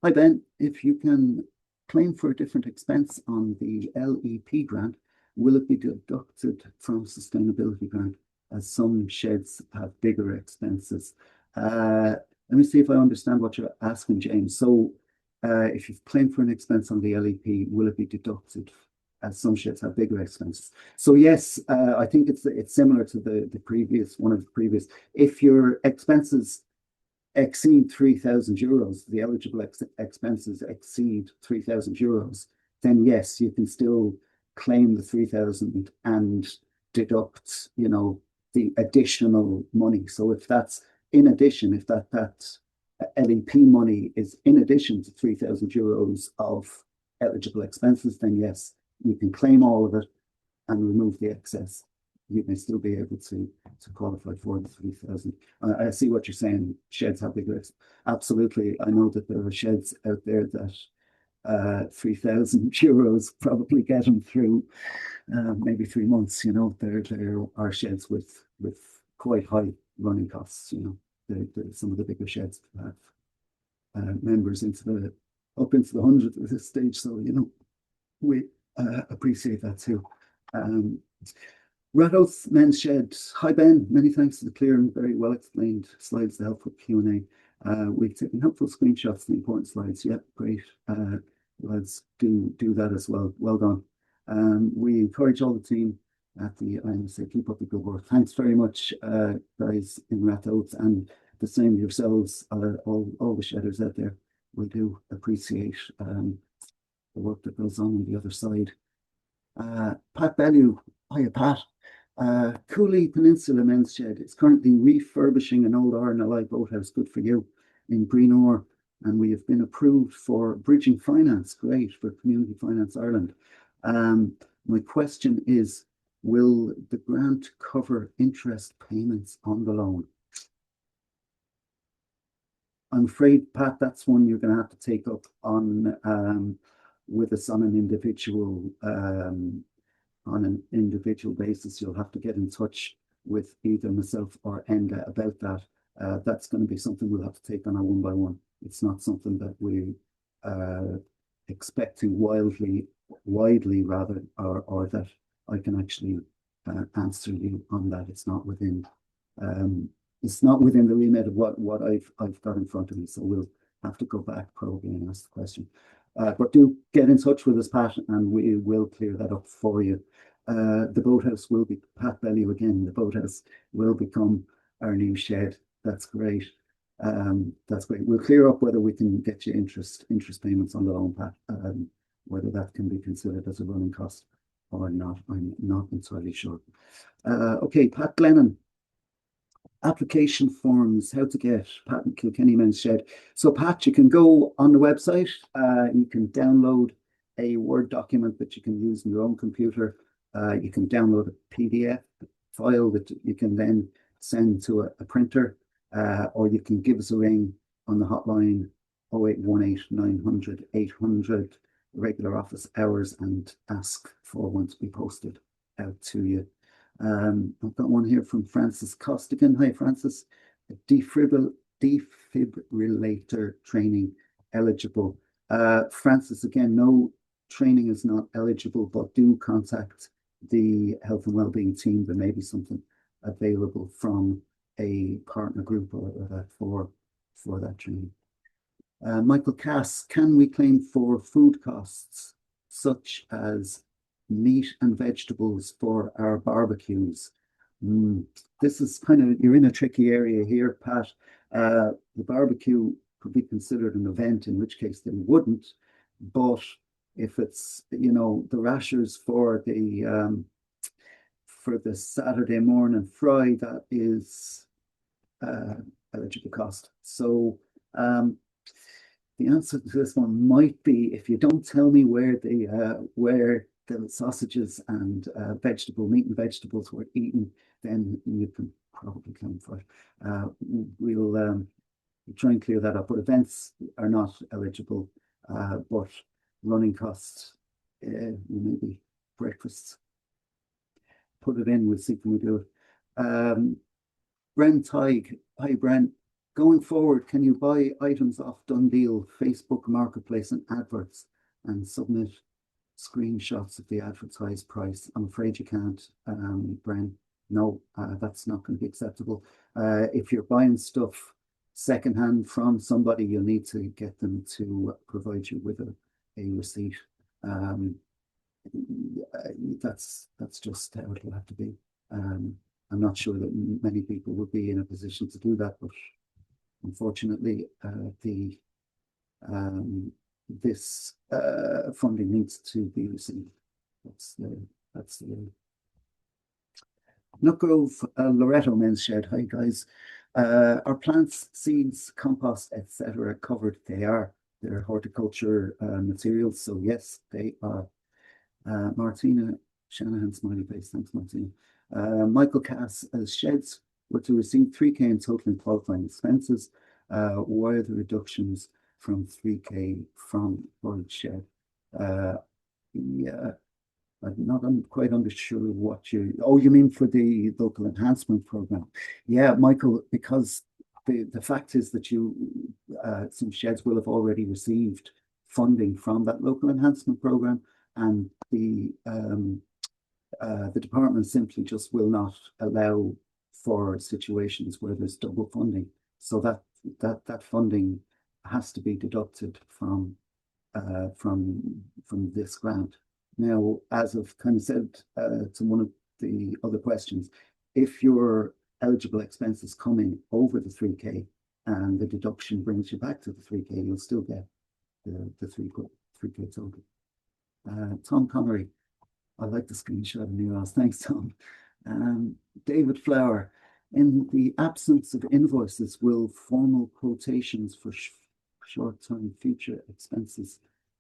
hi Ben. If you can claim for a different expense on the LEP grant, will it be deducted from sustainability grant, as some sheds have bigger expenses? Let me see if I understand what you're asking, James. So if you've claimed for an expense on the LEP, will it be deducted, as some sheds have bigger expenses? So yes, I think it's similar to the previous one of the previous. If your expenses exceed €3,000, the eligible expenses exceed €3,000, then yes, you can still claim the 3,000 and deduct, the additional money. So if that's in addition, if that LEP money is in addition to €3,000 of eligible expenses, then yes, you can claim all of it. and remove the excess, you may still be able to qualify for the 3,000. I see what you're saying. Sheds have big risks. Absolutely. I know that there are sheds out there that 3,000 euros probably get them through maybe 3 months. You know, there are sheds with quite high running costs. You know, some of the bigger sheds have members up into the hundreds at this stage. So you know, we appreciate that too. Ratho's Men's Shed. Hi Ben, many thanks for the clear and very well explained slides to help with Q&A. We've taken helpful screenshots of the important slides. Yep, great. Lads, do that as well. Well done. We encourage all the team at the IMSA, keep up the good work. Thanks very much, guys in Ratho's, and the same yourselves, all the shedders out there. We do appreciate the work that goes on the other side. Pat Bellew. Hiya, Pat. Cooley Peninsula Men's Shed is currently refurbishing an old RNLI boathouse, good for you, in Greenore, and we have been approved for bridging finance, great, for Community Finance Ireland. My question is, will the grant cover interest payments on the loan? I'm afraid, Pat, that's one you're going to have to take up on with us on an individual basis. You'll have to get in touch with either myself or Enda about that. That's going to be something we'll have to take on a one by one. It's not something that we expect to widely rather, or that I can actually answer you on that. It's not within the remit of what I've got in front of me. So we'll have to go back probably and ask the question. But do get in touch with us, Pat, and we will clear that up for you. The boathouse will be, Pat Bellew again, the boathouse will become our new shed. That's great. That's great. We'll clear up whether we can get you interest payments on the loan, Pat, whether that can be considered as a running cost or not. I'm not entirely sure. Okay, Pat Glennon. Application forms, how to get Pat and Kilkenny Men's Shed. So Pat, you can go on the website, you can download a Word document that you can use on your own computer. You can download a PDF file that you can then send to a printer, or you can give us a ring on the hotline 0818 900 800, regular office hours, and ask for one to be posted out to you. I've got one here from Francis Costigan. Hi, Francis. Defibrillator training eligible. Francis, again, no, training is not eligible, but do contact the health and wellbeing team. There may be something available from a partner group or that for that training. Michael Cass, can we claim for food costs such as meat and vegetables for our barbecues? This is kind of, you're in a tricky area here, Pat. The barbecue could be considered an event, in which case they wouldn't. But if it's, you know, the rashers for the Saturday morning fry, that is eligible cost. So the answer to this one might be, if you don't tell me where the sausages and meat and vegetables were eaten, then you can probably claim for it. We'll try and clear that up. But events are not eligible, but running costs, maybe breakfasts. Put it in, we'll see can we do it. Brent Teig. Hi, Brent. Going forward, can you buy items off Dundeal, Facebook Marketplace and adverts and submit screenshots of the advertised price? I'm afraid you can't, Brent. No, that's not going to be acceptable. If you're buying stuff secondhand from somebody, you'll need to get them to provide you with a receipt. That's just how it'll have to be. I'm not sure that many people would be in a position to do that, but unfortunately, this funding needs to be received. That's the Nutgrove Loretto Men's Shed. Hi guys. Are plants, seeds, compost, etc. covered? They are. They're horticulture materials, so yes, they are. Martina Shanahan smiley face. Thanks, Martina. Michael Cass, as sheds were to receive 3K in total in qualifying expenses, why are the reductions from 3K from World Shed? Yeah, I'm quite unsure what you mean for the local enhancement program. Yeah, Michael, because the fact is that some sheds will have already received funding from that local enhancement program, and the department simply just will not allow for situations where there's double funding. So that funding has to be deducted from this grant. Now, as I've kind of said to one of the other questions, if your eligible expenses coming over the 3K and the deduction brings you back to the 3K, you'll still get the 3K total. Tom Connery, I like the screenshot of New Thanks, Tom. David Flower, in the absence of invoices, will formal quotations for short-term future expenses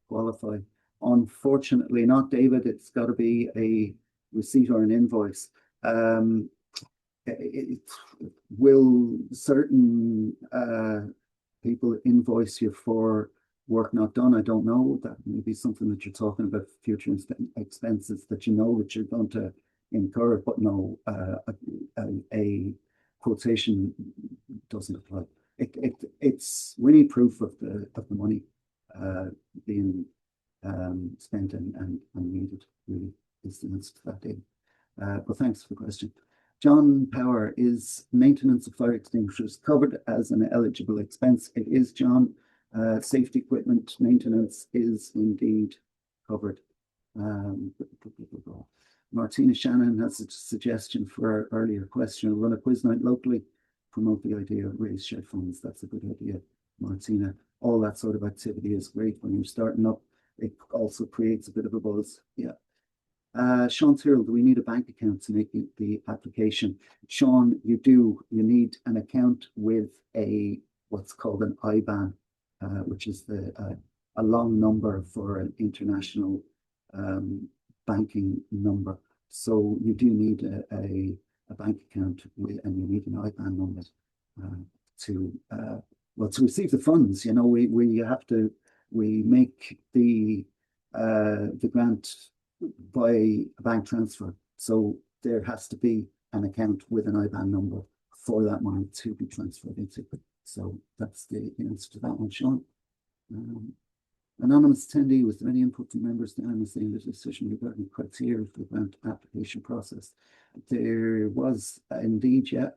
qualify? Unfortunately not, David. It's got to be a receipt or an invoice. Will certain people invoice you for work not done? I don't know. That may be something that you're talking about, future expenses that you know that you're going to incur, but no, a quotation doesn't apply. We need proof of the money being spent and needed, really, is the answer to that, David. But thanks for the question. John Power, is maintenance of fire extinguishers covered as an eligible expense? It is, John. Safety equipment maintenance is indeed covered. Martina Shannon has a suggestion for our earlier question: run a quiz night locally, promote the idea of raise shed funds. That's a good idea, Martina. All that sort of activity is great when you're starting up. It also creates a bit of a buzz. Yeah. Sean Tyrrell, do we need a bank account to make the application? Sean, you do. You need an account with what's called an IBAN, which is a long number for an international banking number. So you do need a bank account and you need an IBAN number to receive the funds. You know, we make the grant by a bank transfer. So there has to be an account with an IBAN number for that money to be transferred into. So that's the answer to that one, Sean. Anonymous attendee, was there any input from members to MSA in the decision regarding criteria for the grant application process? There was indeed, yeah.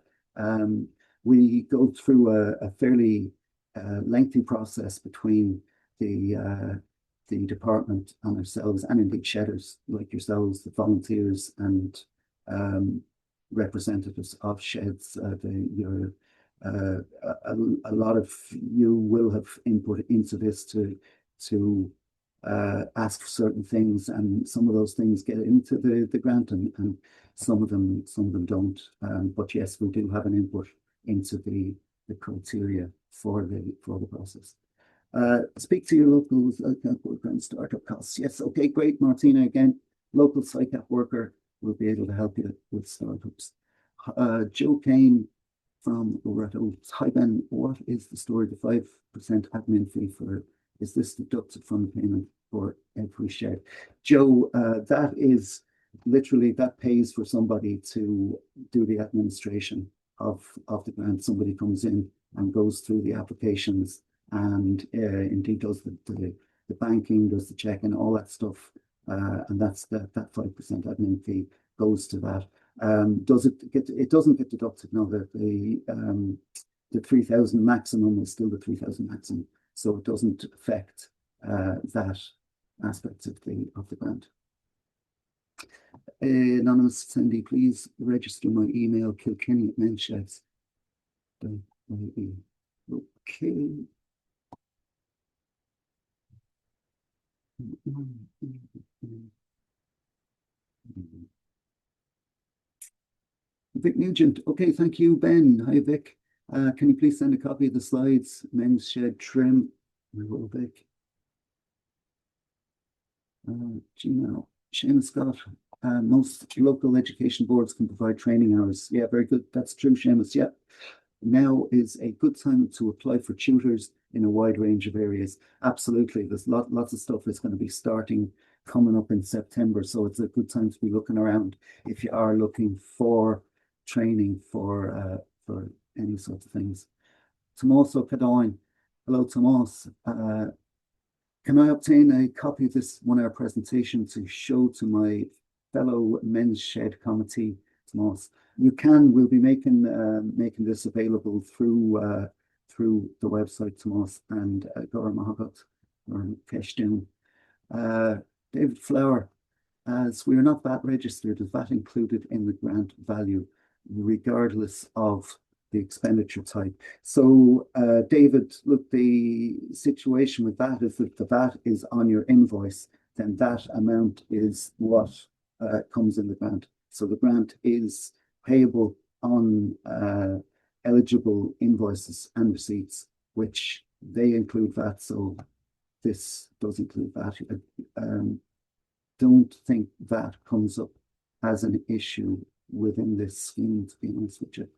We go through a fairly lengthy process between the department and ourselves, and indeed shedders like yourselves, the volunteers and representatives of sheds. A lot of you will have input into this to ask for certain things, and some of those things get into the grant, and some of them don't. But yes, we do have an input into the criteria for the process. Speak to your local worker and startup costs. Yes, okay, great, Martina. Again, local SICAP worker will be able to help you with startups. Joe Kane from Loretto. Hi Ben, what is the story? The 5% admin fee is this deducted from the payment for every shed? Joe, that is literally, that pays for somebody to do the administration of the grant. Somebody comes in and goes through the applications and indeed does the banking, does the checking, all that stuff, and that's that 5% admin fee goes to that. It doesn't get deducted now. That the 3,000 maximum is still the 3,000 maximum, so it doesn't affect that aspect of the grant. Anonymous attendee, please register my email, kilkenny@mensheds. Okay. Vic Nugent. Okay, thank you, Ben. Hi, Vic. Can you please send a copy of the slides? Men's shed trim. We will, Vic. Gmail. Shane Scott. most local education boards can provide training hours. Yeah, very good. That's true, Seamus. Yeah. Now is a good time to apply for tutors in a wide range of areas. Absolutely. There's lots of stuff that's going to be starting coming up in September. So it's a good time to be looking around if you are looking for training for any sorts of things. Tomaso Cadine. Hello, Tomas. Can I obtain a copy of this 1-hour presentation to show to my fellow Men's Shed committee, Tomas? You can. We'll be making this available through the website, Tomas, and Gora Mahagat or Keshtun. David Flower, as we are not VAT registered, is VAT included in the grant value, regardless of the expenditure type? So, David, look, the situation with that is that the VAT is on your invoice, then that amount is what comes in the grant. So the grant is payable on eligible invoices and receipts, which they include VAT. So this does include VAT. Don't think VAT comes up as an issue within this scheme, to be honest with you.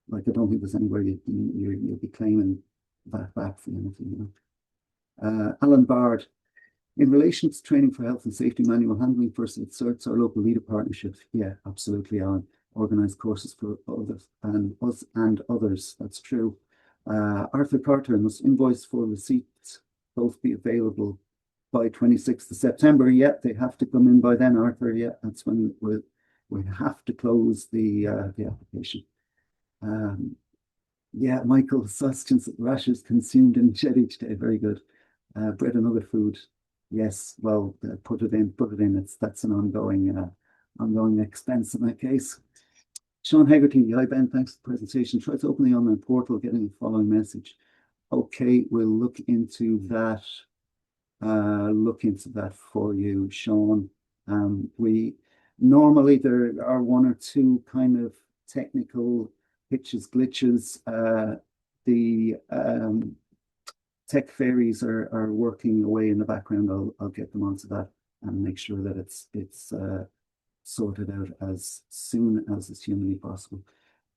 Like, I don't think there's anywhere you'll be claiming VAT back for anything, Alan Bard, in relation to training for health and safety manual handling first aid certs, our local leader partnerships. Yeah, absolutely, Alan. Organised courses for others and us and others. That's true. Arthur Carter, must invoice for receipts both be available by 26th of September. Yeah, they have to come in by then, Arthur. Yeah, that's when we have to close the application. Yeah, Michael, sustenance rashes consumed in shed each day. Very good. Bread and other food. Yes, well, put it in. That's an ongoing expense in that case. Sean Hegarty, hi Ben, thanks for the presentation. Try to open the online portal, getting the following message. Okay, we'll look into that. For you, Sean. We normally there are 1 or 2 kind of technical hitches, glitches. The tech fairies are working away in the background. I'll get them onto that and make sure that it's sorted out as soon as is humanly possible.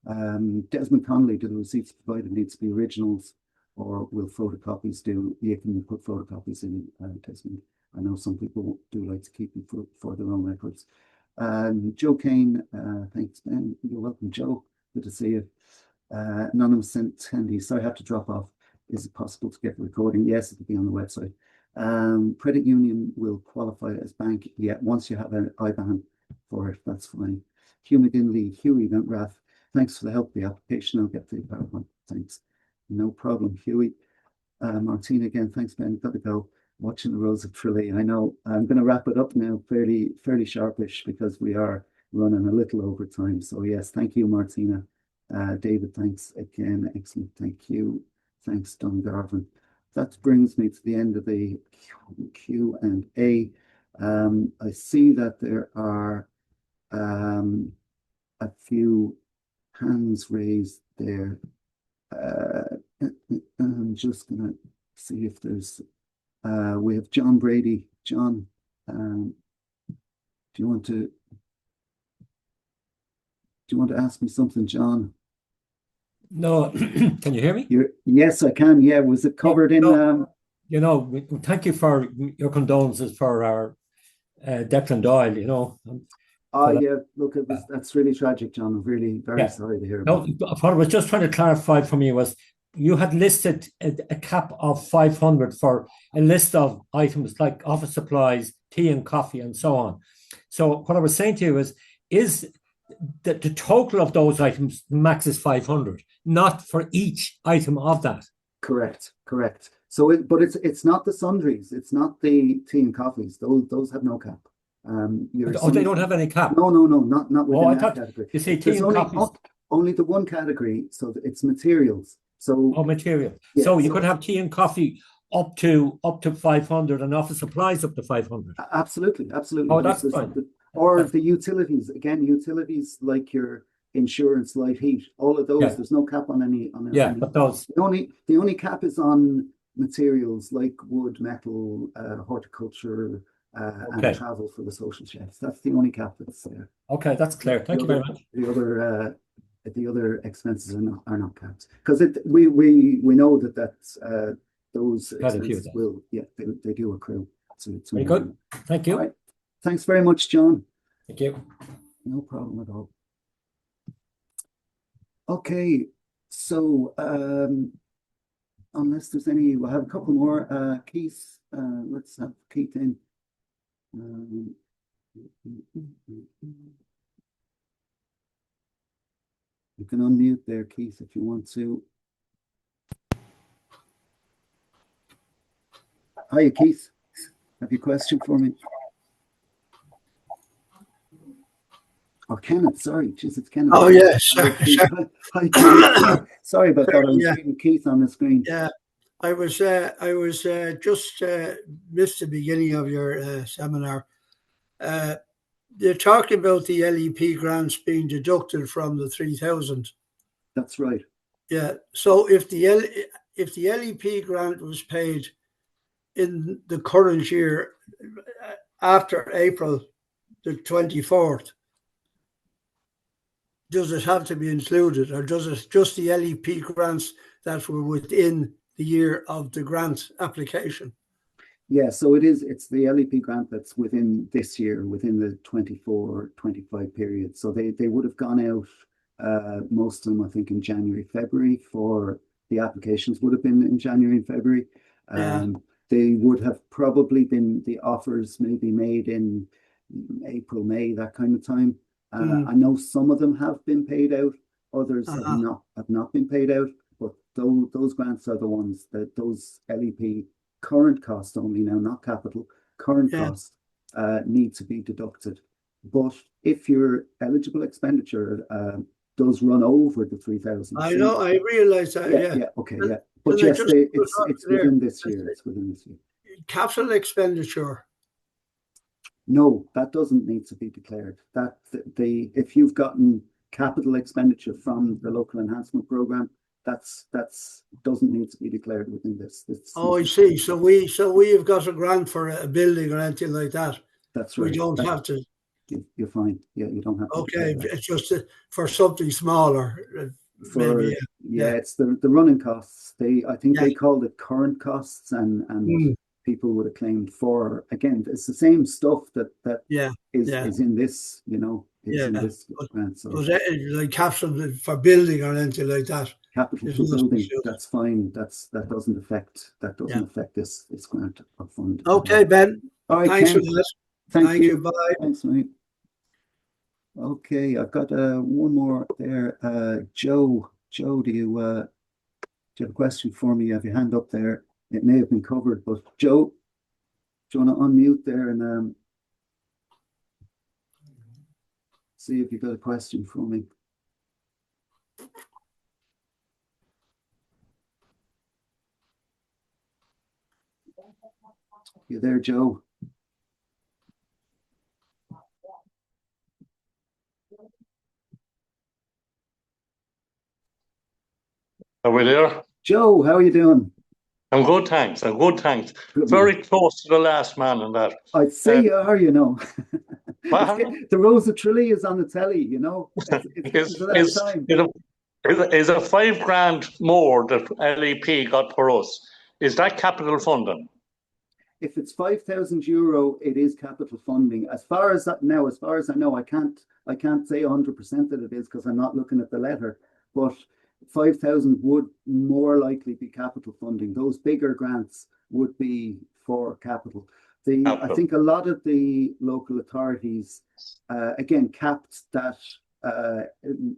Desmond Connolly, do the receipts provided need to be originals, or will photocopies do? You can put photocopies in, Desmond. I know some people do like to keep them for their own records. Joe Kane, thanks, Ben. You're welcome, Joe. Good to see you. Anonymous attendee, so I have to drop off. Is it possible to get the recording? Yes, it'll be on the website. Credit union will qualify as bank. Yeah, once you have an IBAN for it, that's fine. Hugh McGinley, Huey McGrath, thanks for the help with the application. I'll get the PowerPoint. Thanks. No problem, Huey. Martina again, thanks, Ben. Got to go. Watching the Rose of Tralee. I know I'm going to wrap it up now fairly sharpish because we are running a little over time. So yes, thank you, Martina. David, thanks again. Excellent. Thank you. Thanks, Don Garvin. That brings me to the end of the Q&A. I see that there are a few hands raised there. I'm just going to see if there's we have John Brady. John, do you want to ask me something, John? No, can you hear me? Yes, I can. Yeah, was it covered in? Thank you for your condolences for our Declan Doyle. Yeah, look, that's really tragic, John. I'm really very sorry to hear about it. What I was just trying to clarify for me was you had listed a cap of 500 for a list of items like office supplies, tea and coffee, and so on. So what I was saying to you is that the total of those items max is 500, not for each item of that. Correct. So, but it's not the sundries. It's not the tea and coffees. Those have no cap. They don't have any cap. No, not within that category. You say tea and coffees. Only the one category. So it's materials. So material. Yeah, so you could have tea and coffee up to 500 and office supplies up to 500. Absolutely. Oh, that's fine. Or the utilities, again, like your insurance, light, heat, all of those. There's no cap on any. But those. The only cap is on materials like wood, metal, horticulture, and Okay. travel for the social chefs. That's the only cap that's there. Okay, that's clear. Thank you very much. The other expenses are not capped because we know that those Quite a few expenses of will they do accrue. So it's Very good. Thank you. All right. Thanks very much, John. Thank you. No problem at all. Okay, so unless there's any, we'll have a couple more. Keith, let's have Keith in. You can unmute there, Keith, if you want to. Hiya, Keith. Have you a question for me? Oh, Kenneth, sorry. Jeez, it's Kenneth. Oh, yes. Hi, Keith. Hi, Keith. Sorry about that. I was reading Keith on the screen. Yeah, I was just missed the beginning of your seminar. You're talking about the LEP grants being deducted from the 3,000. That's right. Yeah. So if the LEP grant was paid in the current year after April the 24th, does it have to be included, or does it just the LEP grants that were within the year of the grant application? Yeah, so it's the LEP grant that's within this year, within the 24-25 period. So they would have gone out, most of them, I think, in January, February. For the applications would have been in January and February. They would have probably been, the offers maybe made in April, May, that kind of time. I know some of them have been paid out, others have not been paid out, but those grants are the ones that those LEP current costs only now, not capital, current costs need to be deducted. But if your eligible expenditure does run over the 3,000, I know, I realise that. Yeah, okay, yeah. But yes, it's within this year. It's within this year. Capital expenditure. No, that doesn't need to be declared. That if you've gotten capital expenditure from the local enhancement program, that's doesn't need to be declared within this. Oh, I see. So we have got a grant for a building or anything like that. That's right. We don't have to. You're fine. Yeah, you don't have to. Okay, it's just for something smaller. Maybe, it's the running costs. I think they called it current costs, and people would have claimed for, again, it's the same stuff that is in this, in this grant. So like capital for building or anything like that. Capital for building, that's fine. That doesn't affect this grant or fund. Okay, Ben. All right, thanks Ken. for that. Thank you. Bye. Thanks, mate. Okay, I've got one more there. Joe, do you have a question for me? You have your hand up there. It may have been covered, but Joe, do you want to unmute there and see if you got a question for me? You there, Joe? Are we there? Joe, how are you doing? I'm good, thanks. Good, Very close to the last man on that. I'd say you are, The Rose of Tralee is on the telly, It's time. Is a £5,000 more that LEP got for us? Is that capital funding? If it's €5,000, it is capital funding. As far as I know, I can't say 100% that it is because I'm not looking at the letter, but 5,000 would more likely be capital funding. Those bigger grants would be for capital. I think a lot of the local authorities, again, capped that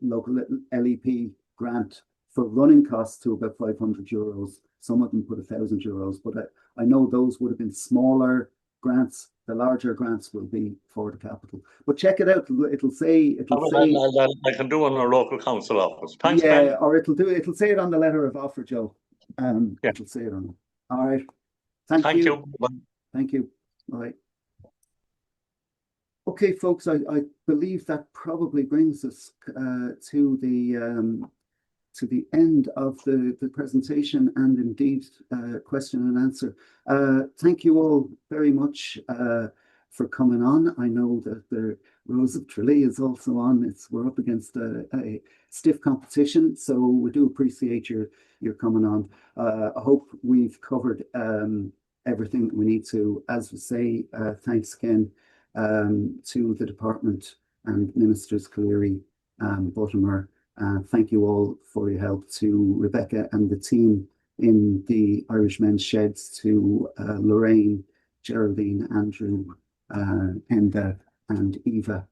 local LEP grant for running costs to about €500. Some of them put €1,000, but I know those would have been smaller grants. The larger grants will be for the capital. But check it out. It'll say. I can do it in our local council office. Thanks, yeah, Ben. or it'll say it on the letter of offer, Joe. It'll say it on it. All right. Thank you. Thank you. All right. Okay, folks. I believe that probably brings us to the end of the presentation and indeed question and answer. Thank you all very much. for coming on. I know that the Rose of Tralee is also on. We're up against a stiff competition, so we do appreciate your coming on. I hope we've covered everything we need to. As we say, thanks again to the department and Ministers Cleary and Buttimer. Thank you all for your help, to Rebecca and the team in the Irish Men's Sheds, to Lorraine, Geraldine, Andrew, Enda and Eva.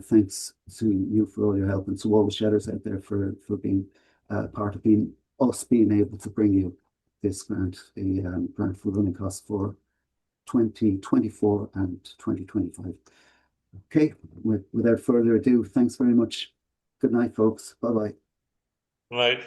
Thanks to you for all your help, and to all the shedders out there for being part of being able to bring you this grant, the grant for running costs for 2024 and 2025. Okay, without further ado, thanks very much. Good night, folks. Bye-bye. Right.